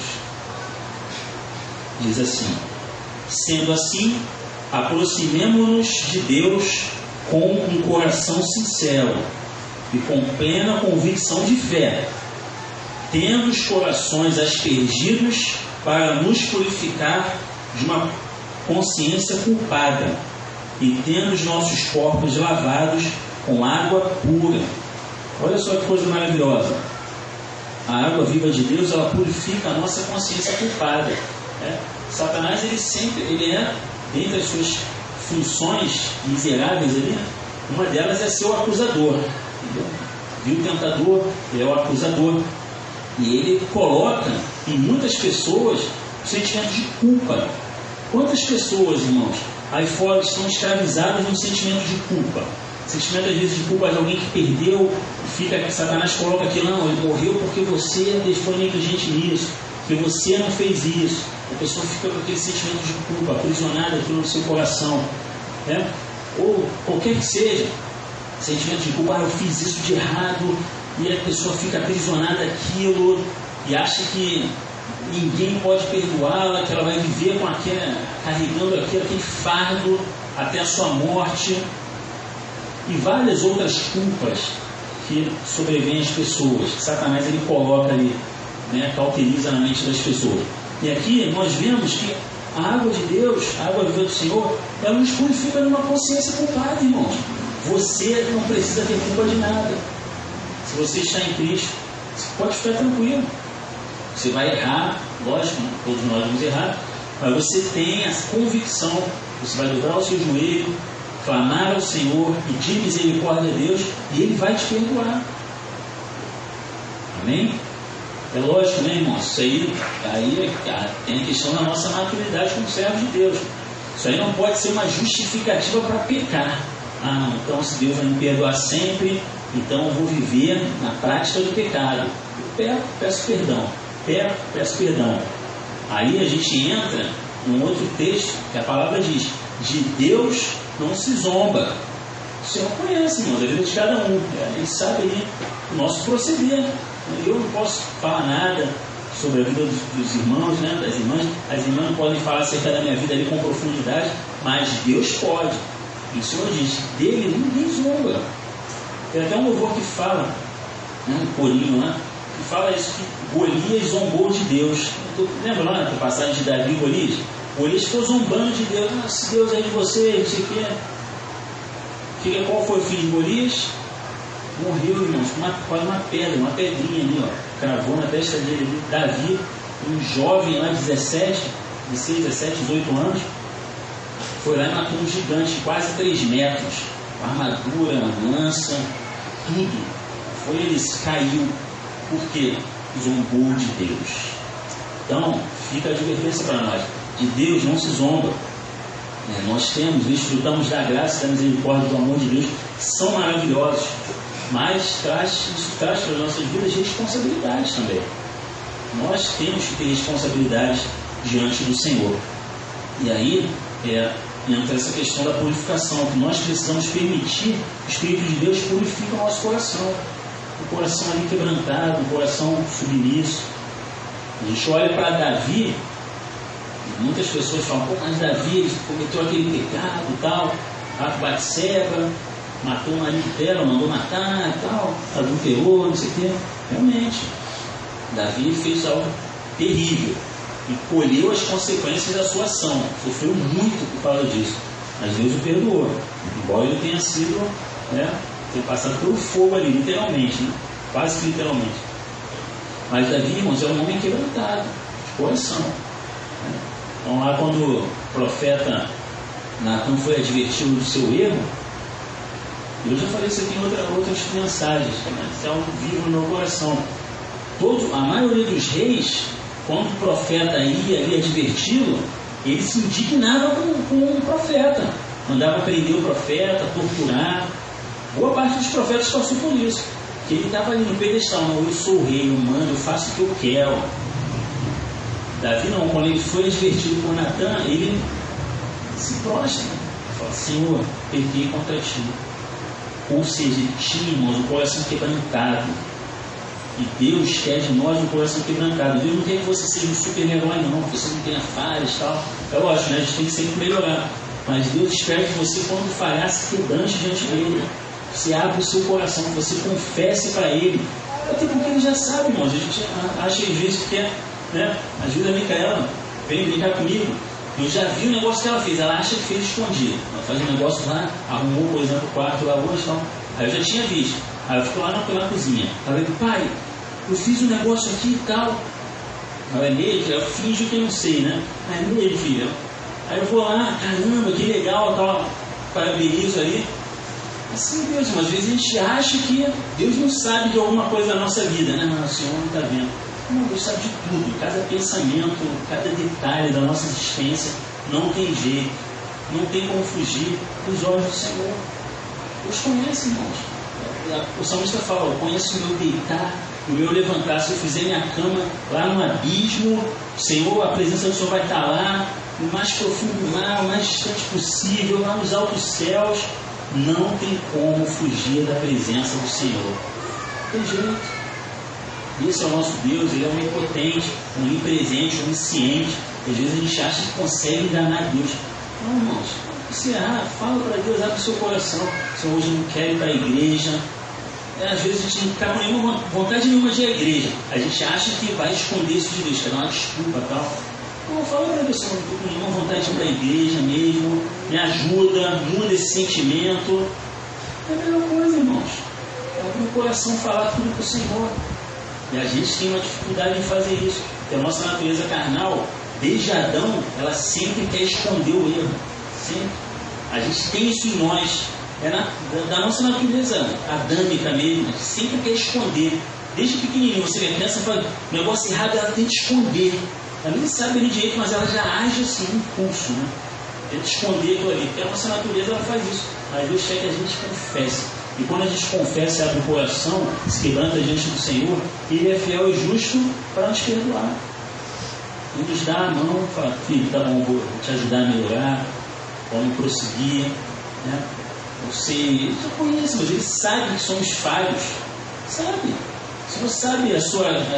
A: Diz assim: sendo assim, aproximemo-nos de Deus com um coração sincero e com plena convicção de fé, tendo os corações aspergidos para nos purificar de uma consciência culpada e tendo os nossos corpos lavados com água pura. Olha só que coisa maravilhosa. A água viva de Deus, ela purifica a nossa consciência culpada. Satanás, ele é, dentre as suas funções miseráveis ali, né? Uma delas é ser o acusador. Entendeu? Viu o tentador, ele é o acusador. E ele coloca em muitas pessoas o sentimento de culpa. Quantas pessoas, irmãos, aí fora estão escravizadas no sentimento de culpa? Sentimento, às vezes, de culpa de alguém que perdeu, fica, Satanás coloca aqui, não, ele morreu porque você foi negligente nisso, porque você não fez isso. A pessoa fica com aquele sentimento de culpa, aprisionada aquilo no seu coração, né? Ou qualquer que seja, sentimento de culpa, eu fiz isso de errado, e a pessoa fica aprisionada àquilo e acha que ninguém pode perdoá-la, que ela vai viver com carregando aquele fardo até a sua morte, e várias outras culpas que sobrevêm às pessoas, que Satanás ele coloca ali, né, cauteriza na mente das pessoas. E aqui nós vemos que a água de Deus, a água viva do Senhor, ela nos purifica numa consciência culpada, irmãos. Você não precisa ter culpa de nada. Se você está em Cristo, você pode ficar tranquilo. Você vai errar, lógico, todos nós vamos errar, mas você tem a convicção, você vai dobrar o seu joelho, clamar ao Senhor, pedir misericórdia a Deus, e Ele vai te perdoar. Amém? É lógico, né, irmão? Isso aí tem a questão da nossa maturidade como servos de Deus. Isso aí não pode ser uma justificativa para pecar. Ah, não, então se Deus vai me perdoar sempre, então eu vou viver na prática do pecado. Eu peço perdão. Aí a gente entra num outro texto que a palavra diz: de Deus não se zomba. O Senhor conhece, irmão, a vida de cada um. Ele sabe aí o nosso proceder. Eu não posso falar nada sobre a vida dos irmãos, né, das irmãs. As irmãs não podem falar acerca da minha vida ali com profundidade, mas Deus pode. E o Senhor diz: dele ninguém zomba. Tem até um louvor que fala, né, um corinho lá, que fala isso, que Golias zombou de Deus. Lembra lá da passagem de Davi e Golias? Golias ficou zombando de Deus. Se Deus é de você, não sei o quê. Qual foi o fim de Golias? Morreu, irmãos, com uma pedra, uma pedrinha ali, ó, cravou na testa dele. Davi, um jovem lá de 16, 17, 18 anos, foi lá e matou um gigante de quase 3 metros, com armadura, lança, tudo. Ele caiu, porque zombou de Deus. Então, fica a advertência para nós: de Deus não se zomba. Nós desfrutamos da graça e da misericórdia, do amor de Deus, que são maravilhosos, mas isso traz para as nossas vidas responsabilidades também. Nós temos que ter responsabilidades diante do Senhor. E aí entra essa questão da purificação, que nós precisamos permitir que o Espírito de Deus purifique o nosso coração. O coração ali quebrantado, o coração submisso. A gente olha para Davi, muitas pessoas falam: pô, mas Davi ele cometeu aquele pecado e tal, lá com Batseba, matou o marido dela, mandou matar e tal, adulterou, não sei o quê. Realmente, Davi fez algo terrível e colheu as consequências da sua ação. Sofreu muito por causa disso, mas Deus o perdoou, embora ele tenha sido, ter passado pelo fogo ali, literalmente, né? Quase que literalmente. Mas Davi, irmãos, era um homem quebrantado, de coração. Então lá quando o profeta Natan foi advertido do seu erro, eu já falei isso aqui em outras mensagens, isso é algo vivo no meu coração. A maioria dos reis, quando o profeta ia ali adverti-lo, ele se indignava com o profeta, mandava prender o profeta, torturar. Boa parte dos profetas passou por isso, que ele estava ali no pedestal: não, eu sou o rei, eu mando, eu faço o que eu quero. Davi não, quando ele foi advertido por Natan, ele se prostra, fala: Senhor, pequei contra ti. Ou seja, ele tinha, irmãos, o coração quebrantado. E Deus quer de nós um coração quebrantado. Deus não quer que você seja um super-herói, não, que você não tenha falhas e tal. É lógico, né? A gente tem que sempre melhorar. Mas Deus espera que você, quando falhar, se quebrante diante dele. Você abra o seu coração, que você confesse para ele. Até porque ele já sabe, irmãos. A gente acha às vezes que quer, né? Ajuda a Micaela, vem brincar comigo. Eu já vi o negócio que ela fez. Ela acha que fez escondido. Ela faz um negócio lá, arrumou, por exemplo, o quarto lá hoje e tal. Aí eu já tinha visto. Aí eu fico lá na cozinha. Ela falou: pai, eu fiz um negócio aqui e tal. Ela é nele, eu finjo que eu não sei, né? Mas é nele, filho. Aí eu vou lá, caramba, que legal, tal, parabenizo ali. Assim, Deus, mas às vezes a gente acha que Deus não sabe de alguma coisa da nossa vida, né? Não, o Senhor não está vendo. Não, Deus sabe de tudo, cada pensamento, cada detalhe da nossa existência. Não tem jeito, não tem como fugir dos olhos do Senhor. Deus conhece, irmãos. O salmista fala, conhece o meu deitar, o meu levantar. Se eu fizer minha cama lá no abismo, o Senhor, a presença do Senhor vai estar lá, no mais profundo do mar, o mais distante possível, lá nos altos céus. Não tem como fugir da presença do Senhor. Não tem jeito. Esse é o nosso Deus, Ele é onipotente, onipresente, onisciente. Às vezes a gente acha que consegue enganar Deus. Não, irmãos, você fala para Deus, abre o seu coração. O Senhor hoje não quer ir para a igreja. Às vezes a gente não está com nenhuma vontade nenhuma de ir à igreja. A gente acha que vai esconder isso de Deus, quer dar uma desculpa e tal. Não, fala para Deus, não estou com nenhuma vontade de ir para a igreja mesmo. Me ajuda, muda esse sentimento. É a melhor coisa, irmãos. Abre o coração, falar tudo para o Senhor. E a gente tem uma dificuldade em fazer isso. Porque a nossa natureza carnal, desde Adão, ela sempre quer esconder o erro. Sempre. A gente tem isso em nós. É da nossa natureza adâmica mesmo. A gente sempre quer esconder. Desde pequenininho, você vê a criança fala, o negócio errado, ela tenta esconder. Ela nem sabe ali direito, mas ela já age assim, um impulso, né? Tenta esconder aquilo ali. Porque a nossa natureza ela faz isso. Mas Deus quer que a gente confesse. E quando a gente confessa e abre o coração, se quebranta diante do Senhor, Ele é fiel e justo para nos perdoar. Ele nos dá a mão, fala, filho, tá bom, vou te ajudar a melhorar, vamos prosseguir. Né? Você já conhece, mas Ele sabe que somos falhos. Sabe? O Senhor sabe as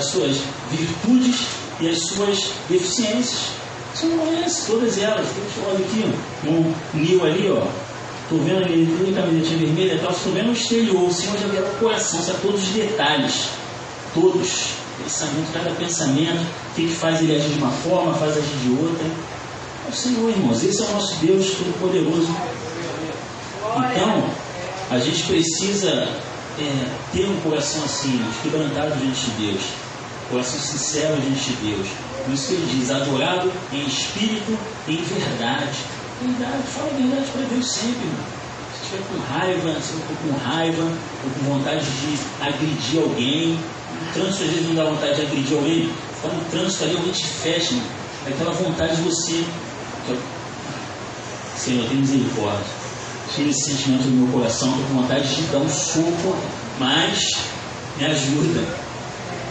A: suas virtudes e as suas deficiências. O Senhor conhece todas elas. Olha aqui, no Nil ali, ó. Estou vendo ele com a camisetinha vermelha e tal, estou vendo o exterior, o Senhor já vê o coração, sabe todos os detalhes, todos, pensamento, cada pensamento, o que faz ele agir de uma forma, faz agir de outra. É o Senhor, irmãos, esse é o nosso Deus Todo-Poderoso. Então, a gente precisa ter um coração assim, quebrantado diante de Deus, coração sincero diante de Deus. Por isso que ele diz, adorado em espírito e em verdade. Verdade, fala a verdade para Deus sempre, irmão. Se estiver com raiva, se eu for com raiva, ou com vontade de agredir alguém, no trânsito às vezes não dá vontade de agredir alguém, está no trânsito ali, alguém te fecha, irmão. É aquela vontade de você, Senhor, tem misericórdia. Tira esse sentimento do meu coração, estou com vontade de dar um soco, mas me ajuda.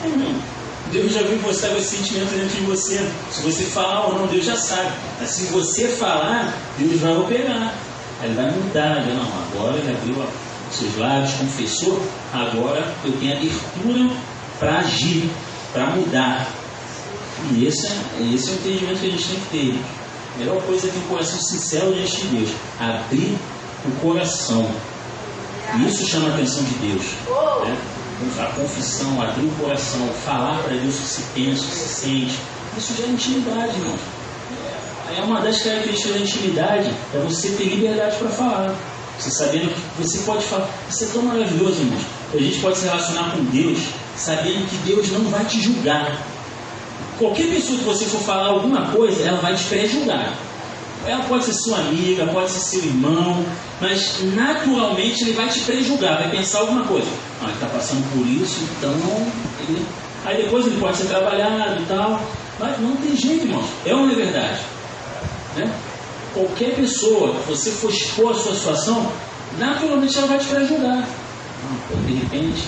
A: Irmão, Deus já viu que você está com esse sentimento dentro de você. Se você falar ou não, Deus já sabe. Mas se você falar, Deus vai operar. Aí Ele vai mudar. Não, agora ele abriu os seus lábios, confessou. Agora eu tenho abertura para agir, para mudar. E esse é o entendimento que a gente tem que ter. A melhor coisa é ter um coração sincero diante de Deus. Abrir o coração. E isso chama a atenção de Deus. Né? A confissão, abrir o coração, falar para Deus o que se pensa, o que se sente, isso já é intimidade, irmão. É uma das características da intimidade, é você ter liberdade para falar. Você sabendo que você pode falar. Isso é tão maravilhoso, irmãos. A gente pode se relacionar com Deus sabendo que Deus não vai te julgar. Qualquer pessoa que você for falar alguma coisa, ela vai te pré-julgar. Ela pode ser sua amiga, pode ser seu irmão, mas naturalmente ele vai te prejulgar, vai pensar alguma coisa. Ele está passando por isso, então aí depois ele pode ser trabalhado e tal, mas não tem jeito, irmãos. É uma verdade. Né? Qualquer pessoa que você for expor a sua situação, naturalmente ela vai te prejulgar. De repente,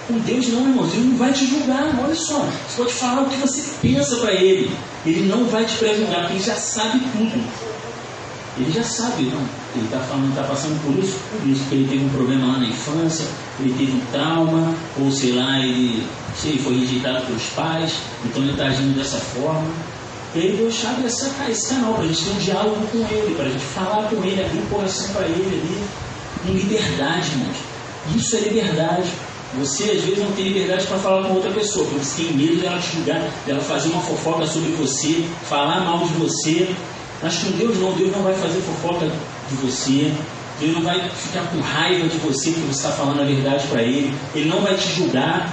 A: com Deus não, irmãos, Ele não vai te julgar, olha só. Você pode falar o que você pensa para Ele. Ele não vai te prejulgar, porque Ele já sabe tudo. Ele já sabe, não. Ele está passando por isso, porque ele teve um problema lá na infância, ele teve um trauma, ou sei lá, ele foi rejeitado pelos pais, então ele está agindo dessa forma. E aí Deus abre esse canal para a gente ter um diálogo com Ele, para a gente falar com Ele, abrir o coração para Ele ali, com liberdade, irmãos. Isso é liberdade. Você às vezes não tem liberdade para falar com outra pessoa, porque você tem medo dela te julgar, dela fazer uma fofoca sobre você, falar mal de você. Mas com Deus não vai fazer fofoca de você, Deus não vai ficar com raiva de você porque você está falando a verdade para Ele, Ele não vai te julgar,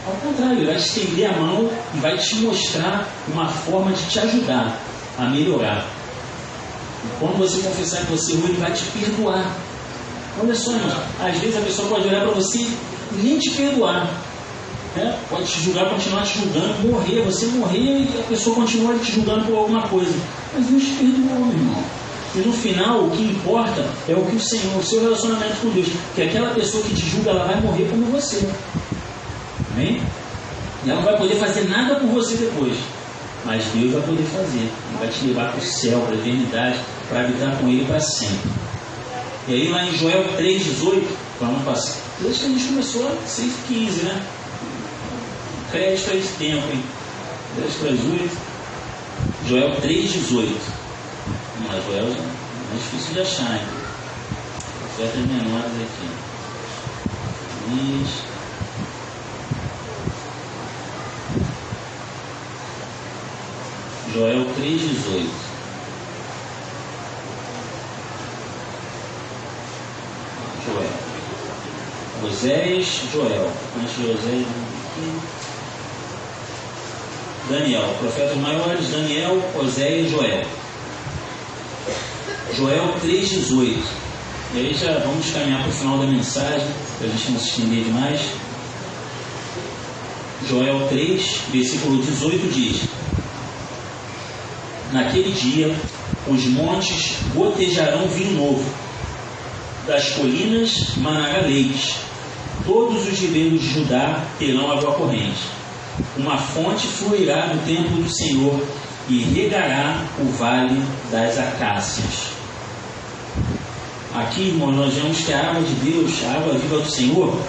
A: ao contrário, Ele vai te estender a mão e vai te mostrar uma forma de te ajudar. a melhorar. E quando você confessar que você errou, Ele vai te perdoar. Olha só, irmão, às vezes a pessoa pode olhar para você e nem te perdoar. Pode te julgar, continuar te julgando, morrer, você morrer e a pessoa continua te julgando por alguma coisa. Mas Deus te perdoou, meu irmão. E no final, o que importa é o que o Senhor, o seu relacionamento com Deus. Que aquela pessoa que te julga, ela vai morrer como você. Amém? E ela não vai poder fazer nada por você depois. Mas Deus vai poder fazer. Ele vai te levar para o céu, para a eternidade, para habitar com Ele para sempre. E aí lá em Joel 3,18, vamos passar. Desde que a gente começou a 6,15, né? Crédito a esse tempo, hein? 10 para as 8. Joel 3,18. Mas Joel é mais difícil de achar, hein? Ofertas menores aqui. Joel 3,18. Joel. Oséias, Joel. Antes de Oséias, Daniel. Profetas maiores, Daniel, Oséias e Joel. Joel 3,18. E aí já vamos caminhar para o final da mensagem, para a gente não se estender demais. Joel 3, versículo 18 diz: naquele dia os montes gotejarão vinho novo, das colinas manará leite, todos os ribeiros de Judá terão água corrente. Uma fonte fluirá do templo do Senhor e regará o vale das acácias. Aqui, irmãos, nós vemos que a água de Deus, a água viva do Senhor,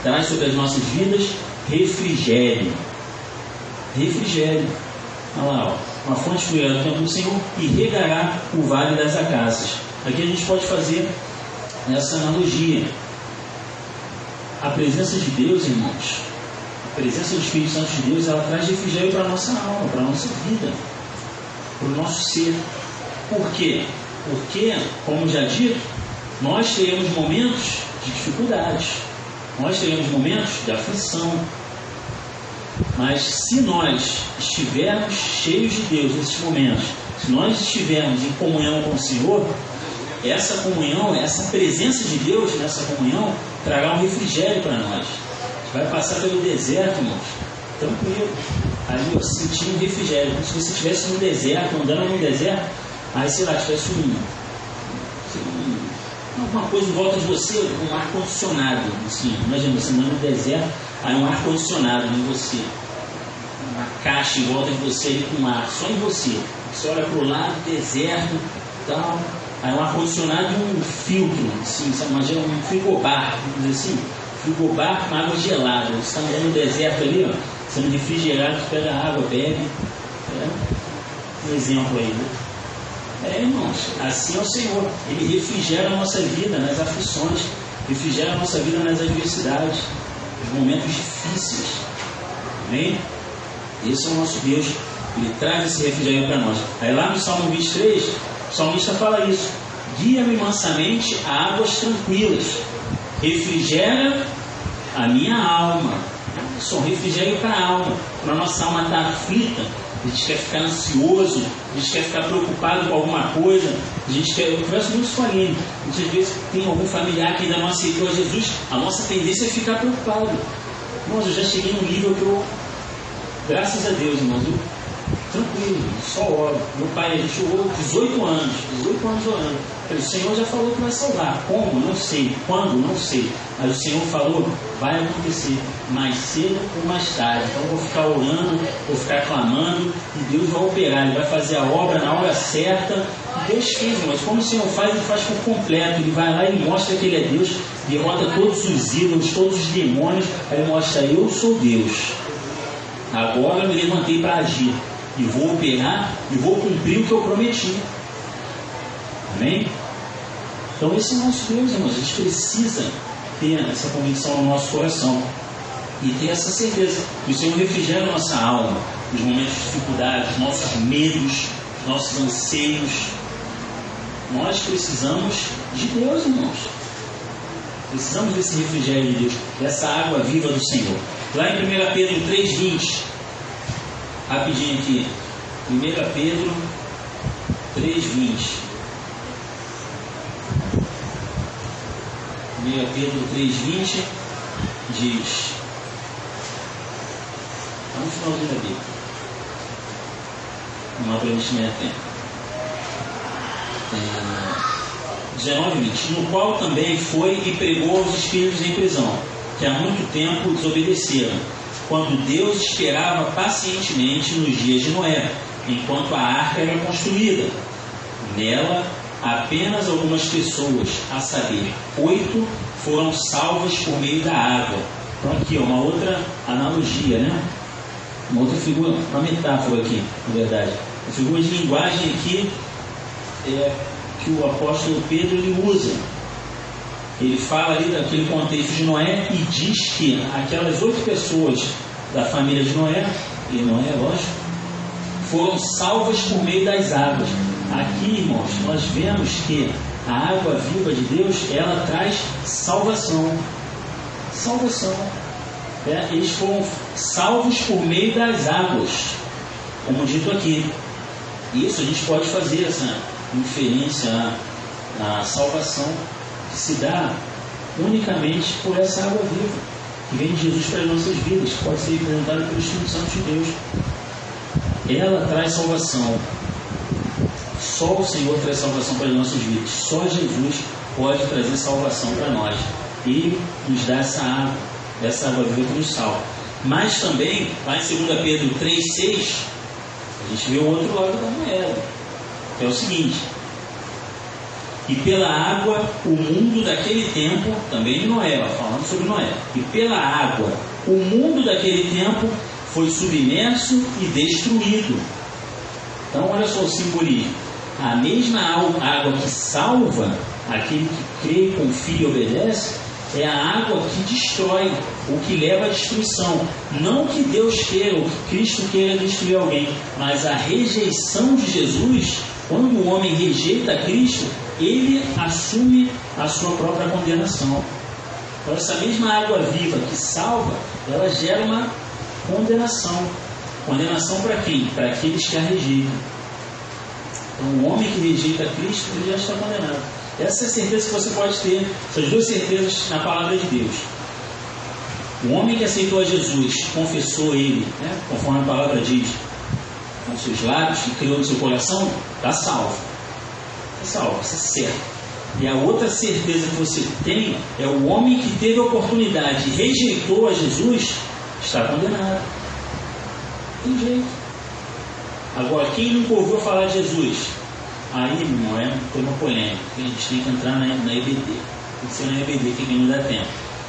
A: traz sobre as nossas vidas refrigério. Refrigério. Olha lá, ó. Uma fonte fluirá do templo do Senhor e regará o vale das acácias. Aqui a gente pode fazer essa analogia. A presença de Deus, irmãos, a presença do Espírito Santo de Deus, ela traz refrigério para a nossa alma, para a nossa vida, para o nosso ser. Por quê? Porque, como já dito, nós teremos momentos de dificuldades, nós teremos momentos de aflição, mas se nós estivermos cheios de Deus nesses momentos, se nós estivermos em comunhão com o Senhor, essa comunhão, essa presença de Deus nessa comunhão trará um refrigério para nós. A gente vai passar pelo deserto, irmãos, tranquilo, ali eu senti um refrigério, como se você estivesse no deserto, andando no deserto. Aí, sei lá, tivesse alguma coisa em volta de você, um ar-condicionado. Assim, imagina você andando no deserto, aí um ar-condicionado em você. Uma caixa em volta de você com ar, só em você. Você olha para o lado, deserto e tal. Aí um ar-condicionado e um filtro, assim, sabe? Imagina um frigobar, vamos dizer assim. Frigobar com água gelada. Você está andando no deserto ali, ó, sendo refrigerado, você pega a água, bebe. Um exemplo aí, né? Irmãos, assim é o Senhor. Ele refrigera a nossa vida nas aflições, refrigera a nossa vida nas adversidades, nos momentos difíceis. Amém? Esse é o nosso Deus. Ele traz esse refrigério para nós. Aí lá no Salmo 23, o salmista fala isso: guia-me mansamente a águas tranquilas, refrigera a minha alma. Isso é um refrigério para a alma. Quando a nossa alma está aflita, a gente quer ficar ansioso, a gente quer ficar preocupado com alguma coisa, a gente quer. Eu converso muito com a Aline. Muitas vezes tem algum familiar que ainda não aceitou a Jesus, a nossa tendência é ficar preocupado. Irmãos, eu já cheguei num nível que eu, graças a Deus, irmãos, tranquilo, só oro. Meu pai, a gente orou 18 anos orando. O Senhor já falou que vai salvar. Como? Não sei. Quando? Não sei. Mas o Senhor falou, vai acontecer mais cedo ou mais tarde. Então eu vou ficar orando, vou ficar clamando e Deus vai operar. Ele vai fazer a obra na hora certa. E Deus fez, mas como o Senhor faz, Ele faz por completo. Ele vai lá e mostra que Ele é Deus, derrota todos os ídolos, todos os demônios. Aí Ele mostra, eu sou Deus. Agora eu me levantei para agir. E vou operar e vou cumprir o que eu prometi. Amém? Então esse é o nosso Deus, irmãos. A gente precisa ter essa convicção no nosso coração e ter essa certeza que o Senhor refrigera a nossa alma nos momentos de dificuldade, os nossos medos, os nossos anseios. Nós precisamos de Deus, irmãos. Precisamos desse refrigério de Deus, dessa água viva do Senhor. Lá em 1 Pedro 3,20, rapidinho aqui, 1 Pedro 3:20. 1 Pedro 3:20 diz, no finalzinho da Bíblia, não há para a gente ganhar tempo. 19:20, no qual também foi e pregou aos espíritos em prisão, que há muito tempo desobedeceram, quando Deus esperava pacientemente nos dias de Noé, enquanto a arca era construída. Nela, apenas algumas pessoas, a saber, 8, foram salvas por meio da água. Então aqui, uma outra analogia, né? Uma outra figura, uma metáfora aqui, na verdade. A figura de linguagem aqui é que o apóstolo Pedro ele usa. Ele fala ali daquele contexto de Noé e diz que aquelas 8 pessoas da família de Noé, e Noé, lógico, foram salvas por meio das águas. Aqui, irmãos, nós vemos que a água viva de Deus, ela traz salvação. Salvação. Eles foram salvos por meio das águas, como dito aqui. Isso a gente pode fazer essa inferência à salvação que se dá unicamente por essa água viva que vem de Jesus para as nossas vidas, que pode ser representada pelo Espírito Santo de Deus. Ela traz salvação. Só o Senhor traz salvação para as nossas vidas. Só Jesus pode trazer salvação para nós. Ele nos dá essa água viva que nos salva. Mas também, lá em 2 Pedro 3,6, a gente vê o outro lado da moeda, que é o seguinte: e pela água o mundo daquele tempo, também de Noé, falando sobre Noé, e pela água o mundo daquele tempo foi submerso e destruído. Então olha só o simbolismo. A mesma água que salva aquele que crê, confia e obedece, é a água que destrói, o que leva à destruição. Não que Deus queira, ou que Cristo queira destruir alguém, mas a rejeição de Jesus. Quando o homem rejeita Cristo, ele assume a sua própria condenação. Então essa mesma água viva que salva, ela gera uma condenação. Condenação para quem? Para aqueles que a rejeitam. Então o homem que rejeita Cristo, ele já está condenado. Essa é a certeza que você pode ter, essas duas certezas na palavra de Deus. O homem que aceitou a Jesus, confessou Ele, né, conforme a palavra diz, com seus lábios e criou no seu coração, está salvo. Está salvo, isso é certo. E a outra certeza que você tem é o homem que teve a oportunidade e rejeitou a Jesus, está condenado. Tem jeito. Agora, quem nunca ouviu falar de Jesus? Aí, não é um tema polêmico, a gente tem que entrar na EBD. Tem que ser na EBD, que não dá tempo.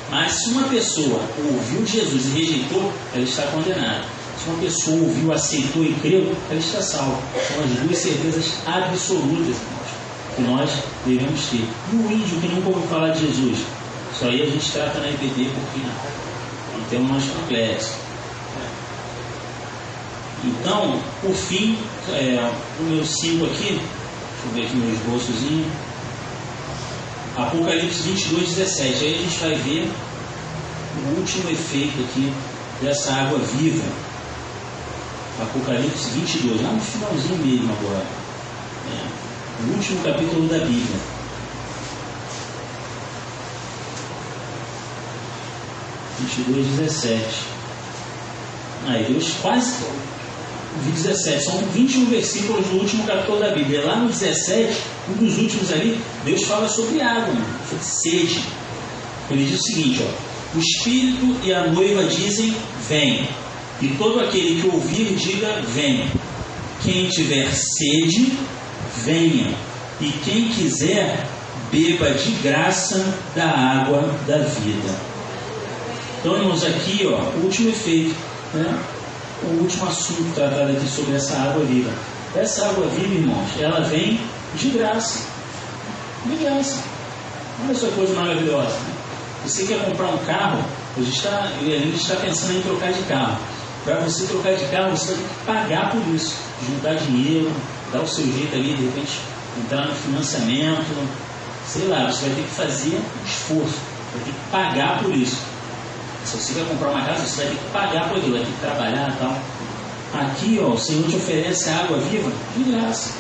A: Mas se uma pessoa ouviu Jesus e rejeitou, ela está condenada. Se uma pessoa ouviu, aceitou e creu, ela está salva. São as duas certezas absolutas, irmãos, que nós devemos ter. E o índio que nunca ouviu falar de Jesus? Isso aí a gente trata na EBD porque é um tema mais complexo. Então, por fim, número 5 aqui, deixa eu ver aqui meu esboçozinho. Apocalipse 22:17. Aí a gente vai ver o último efeito aqui dessa água viva. Apocalipse 22, lá no finalzinho mesmo agora. O último capítulo da Bíblia. 22:17. Aí Deus quase... 17, são 21 versículos do último capítulo da Bíblia. Lá no 17, um dos últimos ali, Deus fala sobre água, sobre sede. Ele diz o seguinte, ó: o Espírito e a noiva dizem, vem. E todo aquele que ouvir, diga, vem. Quem tiver sede, venha. E quem quiser, beba de graça da água da vida. Então, irmãos, aqui, ó, o último efeito, né? O último assunto tratado aqui sobre essa água viva. Essa água viva, irmãos, ela vem de graça. De graça. Olha só que coisa maravilhosa. Né? Você quer comprar um carro, a gente está pensando em trocar de carro. Para você trocar de carro, você vai ter que pagar por isso. Juntar dinheiro, dar o seu jeito ali, de repente entrar no financiamento, sei lá, você vai ter que fazer um esforço, vai ter que pagar por isso. Se você quer comprar uma casa, você vai ter que pagar por aquilo, vai ter que trabalhar e tal. Aqui, ó, o Senhor te oferece a água viva de graça.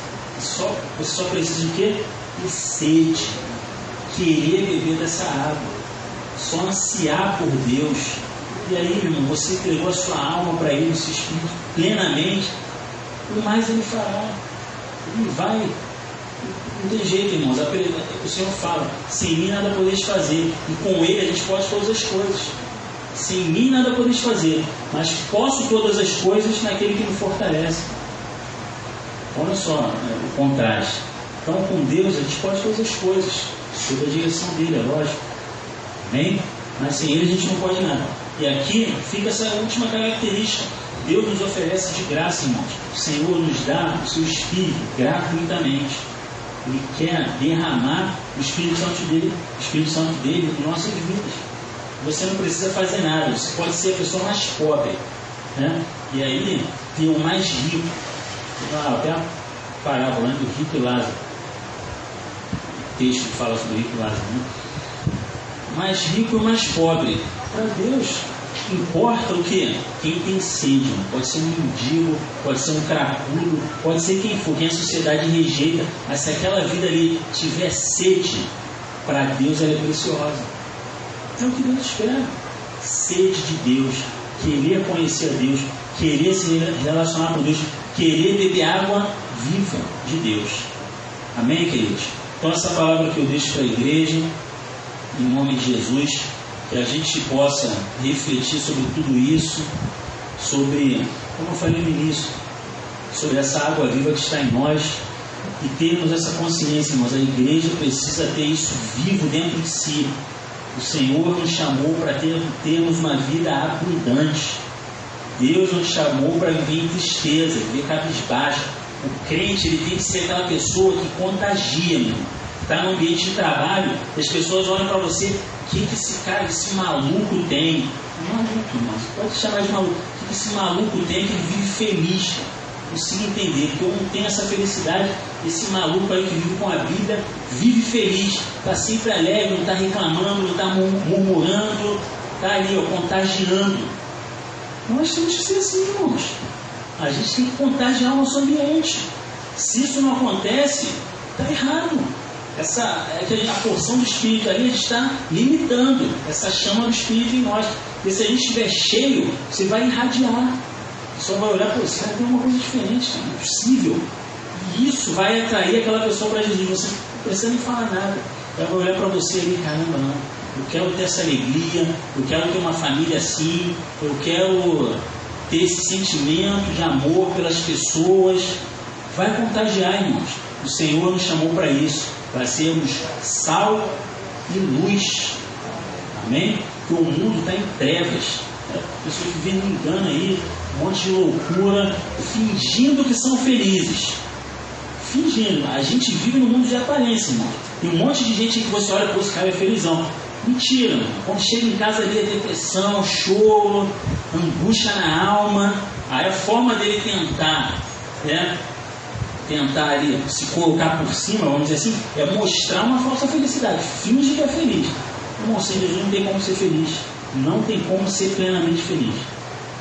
A: Você só precisa de quê? De sede. Querer beber dessa água. Só ansiar por Deus. E aí, meu irmão, você entregou a sua alma para Ele, o seu espírito plenamente, o mais Ele fará. Ele vai. Não tem jeito, irmãos. O Senhor fala: sem mim nada podeis fazer. E com Ele a gente pode todas as coisas. Sem mim nada podeis fazer, mas posso todas as coisas naquele que me fortalece. Olha só o contraste. Então, com Deus a gente pode todas as coisas, sob a direção dele, é lógico. Amém? Mas sem Ele a gente não pode nada. E aqui fica essa última característica. Deus nos oferece de graça, irmãos. O Senhor nos dá o seu Espírito gratuitamente. Ele quer derramar o Espírito Santo dele em nossas vidas. Você não precisa fazer nada. Você pode ser a pessoa mais pobre, né? E aí tem o mais rico. Até a parábola do rico e Lázaro. O texto que fala sobre o rico e Lázaro, né? O mais rico e o mais pobre. Para Deus importa o quê? Quem tem sede. Pode ser um mendigo, pode ser um cracudo, pode ser quem for, quem a sociedade rejeita. Mas se aquela vida ali tiver sede, para Deus ela é preciosa. É o que Deus espera. Sede de Deus, querer conhecer a Deus, querer se relacionar com Deus, querer beber água viva de Deus. Amém, queridos? Então essa palavra que eu deixo para a igreja, em nome de Jesus, que a gente possa refletir sobre tudo isso, sobre, como eu falei no início, sobre essa água viva que está em nós, e termos essa consciência, irmãos. A igreja precisa ter isso vivo dentro de si. O Senhor nos chamou para termos uma vida abundante. Deus nos chamou para viver em tristeza, viver cabisbaixo. O crente, ele tem que ser aquela pessoa que contagia, meu. Está no ambiente de trabalho, as pessoas olham para você: o que esse cara, esse maluco tem? Maluco, irmão, você pode chamar de maluco. O que esse maluco tem que ele vive feliz? Consigo entender, porque eu não tenho essa felicidade. Esse maluco aí que vive com a Bíblia, vive feliz, está sempre alegre, não está reclamando, não está murmurando, está ali, ó, contagiando. Nós temos que ser assim, irmãos. A gente tem que contagiar o nosso ambiente. Se isso não acontece, está errado. A porção do Espírito ali, a gente está limitando essa chama do Espírito em nós. Porque se a gente estiver cheio, você vai irradiar. Só vai olhar para você, tem uma coisa diferente, não é possível. E isso vai atrair aquela pessoa para Jesus. Você não precisa nem falar nada. Ela vai olhar para você ali: caramba, não. Eu quero ter essa alegria, eu quero ter uma família assim, eu quero ter esse sentimento de amor pelas pessoas. Vai contagiar, irmãos. O Senhor nos chamou para isso, para sermos sal e luz. Amém? Porque o mundo está em trevas. Pessoas que vivem no engano aí, um monte de loucura, fingindo que são felizes. Fingindo. A gente vive no mundo de aparência, irmão. Tem um monte de gente que você olha: pô, esse cara é felizão. Mentira, mano. Quando chega em casa ali, é depressão, choro, angústia na alma. Aí a forma dele tentar ali se colocar por cima, vamos dizer assim, é mostrar uma falsa felicidade. Finge que é feliz. Irmão, sem Jesus não tem como ser feliz. Não tem como ser plenamente feliz.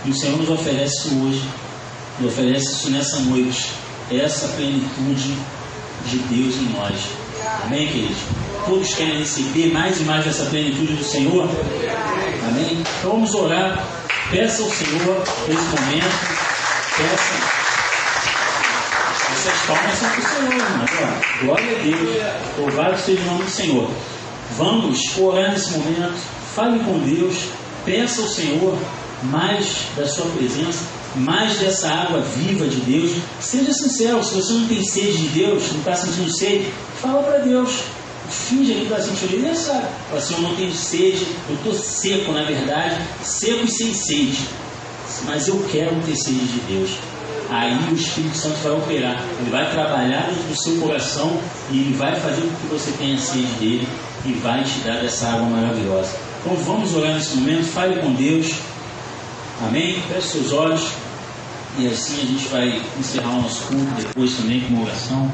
A: E o Senhor nos oferece isso hoje. Nos oferece isso nessa noite. Essa plenitude de Deus em nós. Amém, queridos? Todos querem receber mais e mais dessa plenitude do Senhor? Amém? Então vamos orar. Peça ao Senhor esse momento. Peça. Essas palmas são para o Senhor, irmãos. Glória a Deus. Louvado seja o nome do Senhor. Vamos orar nesse momento. Fale com Deus. Peça ao Senhor mais da sua presença, mais dessa água viva de Deus. Seja sincero. Se você não tem sede de Deus, não está sentindo sede, fala para Deus. Finge que está sentindo ele, sabe? Fala assim: eu não tenho sede, eu estou seco, na verdade, seco e sem sede, mas eu quero ter sede de Deus. Aí o Espírito Santo vai operar, ele vai trabalhar dentro do seu coração e ele vai fazer com que você tenha sede dele e vai te dar dessa água maravilhosa. Então vamos orar nesse momento. Fale com Deus. Amém? Feche seus olhos e assim a gente vai encerrar o nosso culto depois também com uma oração.